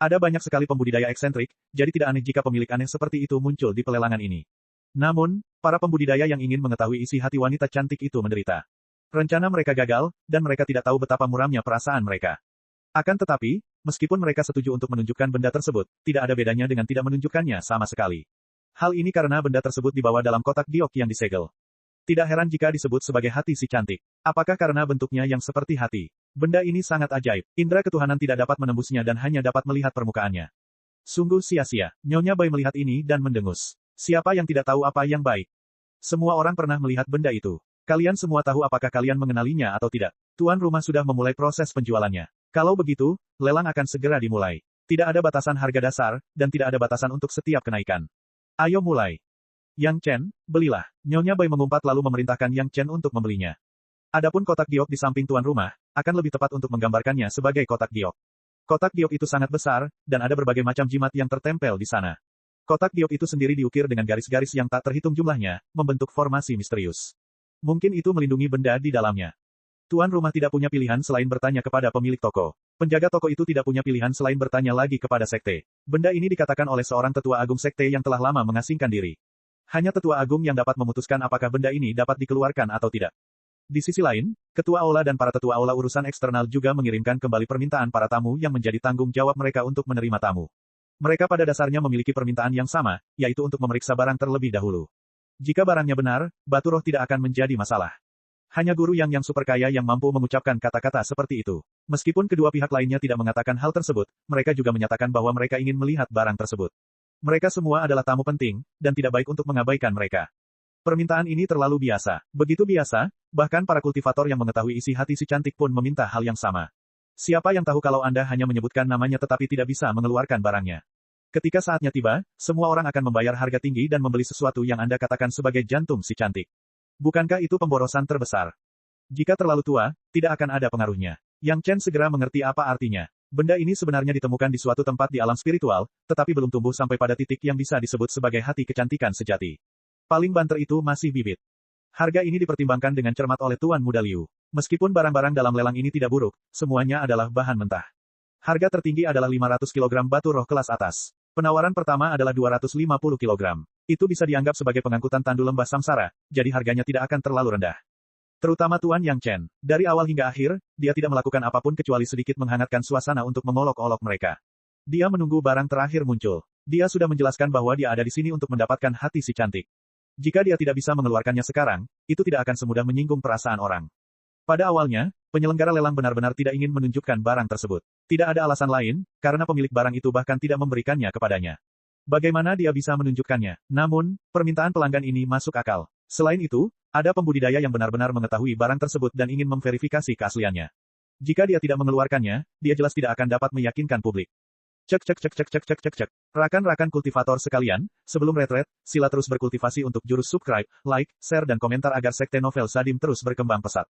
Ada banyak sekali pembudidaya eksentrik, jadi tidak aneh jika pemilik aneh seperti itu muncul di pelelangan ini. Namun, para pembudidaya yang ingin mengetahui isi hati wanita cantik itu menderita. Rencana mereka gagal, dan mereka tidak tahu betapa muramnya perasaan mereka. Akan tetapi, meskipun mereka setuju untuk menunjukkan benda tersebut, tidak ada bedanya dengan tidak menunjukkannya sama sekali. Hal ini karena benda tersebut dibawa dalam kotak giok yang disegel. Tidak heran jika disebut sebagai hati si cantik. Apakah karena bentuknya yang seperti hati? Benda ini sangat ajaib. Indra ketuhanan tidak dapat menembusnya dan hanya dapat melihat permukaannya. Sungguh sia-sia. Nyonya Bai melihat ini dan mendengus. Siapa yang tidak tahu apa yang baik? Semua orang pernah melihat benda itu. Kalian semua tahu apakah kalian mengenalinya atau tidak. Tuan rumah sudah memulai proses penjualannya. Kalau begitu, lelang akan segera dimulai. Tidak ada batasan harga dasar, dan tidak ada batasan untuk setiap kenaikan. Ayo mulai. Yang Chen, belilah. Nyonya Bai mengumpat lalu memerintahkan Yang Chen untuk membelinya. Adapun kotak giok di samping tuan rumah, akan lebih tepat untuk menggambarkannya sebagai kotak giok. Kotak giok itu sangat besar, dan ada berbagai macam jimat yang tertempel di sana. Kotak giok itu sendiri diukir dengan garis-garis yang tak terhitung jumlahnya, membentuk formasi misterius. Mungkin itu melindungi benda di dalamnya. Tuan rumah tidak punya pilihan selain bertanya kepada pemilik toko. Penjaga toko itu tidak punya pilihan selain bertanya lagi kepada sekte. Benda ini dikatakan oleh seorang tetua agung sekte yang telah lama mengasingkan diri. Hanya tetua agung yang dapat memutuskan apakah benda ini dapat dikeluarkan atau tidak. Di sisi lain, ketua aula dan para tetua aula urusan eksternal juga mengirimkan kembali permintaan para tamu yang menjadi tanggung jawab mereka untuk menerima tamu. Mereka pada dasarnya memiliki permintaan yang sama, yaitu untuk memeriksa barang terlebih dahulu. Jika barangnya benar, batu roh tidak akan menjadi masalah. Hanya guru yang super kaya yang mampu mengucapkan kata-kata seperti itu. Meskipun kedua pihak lainnya tidak mengatakan hal tersebut, mereka juga menyatakan bahwa mereka ingin melihat barang tersebut. Mereka semua adalah tamu penting, dan tidak baik untuk mengabaikan mereka. Permintaan ini terlalu biasa. Begitu biasa, bahkan para kultivator yang mengetahui isi hati si cantik pun meminta hal yang sama. Siapa yang tahu kalau Anda hanya menyebutkan namanya tetapi tidak bisa mengeluarkan barangnya? Ketika saatnya tiba, semua orang akan membayar harga tinggi dan membeli sesuatu yang Anda katakan sebagai jantung si cantik. Bukankah itu pemborosan terbesar? Jika terlalu tua, tidak akan ada pengaruhnya. Yang Chen segera mengerti apa artinya. Benda ini sebenarnya ditemukan di suatu tempat di alam spiritual, tetapi belum tumbuh sampai pada titik yang bisa disebut sebagai hati kecantikan sejati. Paling banter itu masih bibit. Harga ini dipertimbangkan dengan cermat oleh Tuan Muda Liu. Meskipun barang-barang dalam lelang ini tidak buruk, semuanya adalah bahan mentah. Harga tertinggi adalah 500 kg batu roh kelas atas. Penawaran pertama adalah 250 kg. Itu bisa dianggap sebagai pengangkutan tandu lembah samsara, jadi harganya tidak akan terlalu rendah. Terutama Tuan Yang Chen. Dari awal hingga akhir, dia tidak melakukan apapun kecuali sedikit menghangatkan suasana untuk mengolok-olok mereka. Dia menunggu barang terakhir muncul. Dia sudah menjelaskan bahwa dia ada di sini untuk mendapatkan hati si cantik. Jika dia tidak bisa mengeluarkannya sekarang, itu tidak akan semudah menyinggung perasaan orang. Pada awalnya, penyelenggara lelang benar-benar tidak ingin menunjukkan barang tersebut. Tidak ada alasan lain, karena pemilik barang itu bahkan tidak memberikannya kepadanya. Bagaimana dia bisa menunjukkannya? Namun, permintaan pelanggan ini masuk akal. Selain itu, ada pembudidaya yang benar-benar mengetahui barang tersebut dan ingin memverifikasi keasliannya. Jika dia tidak mengeluarkannya, dia jelas tidak akan dapat meyakinkan publik. Cek. Rakan-rakan kultivator sekalian, sebelum retret, sila terus berkultivasi untuk jurus subscribe, like, share dan komentar agar sekte novel Sadim terus berkembang pesat.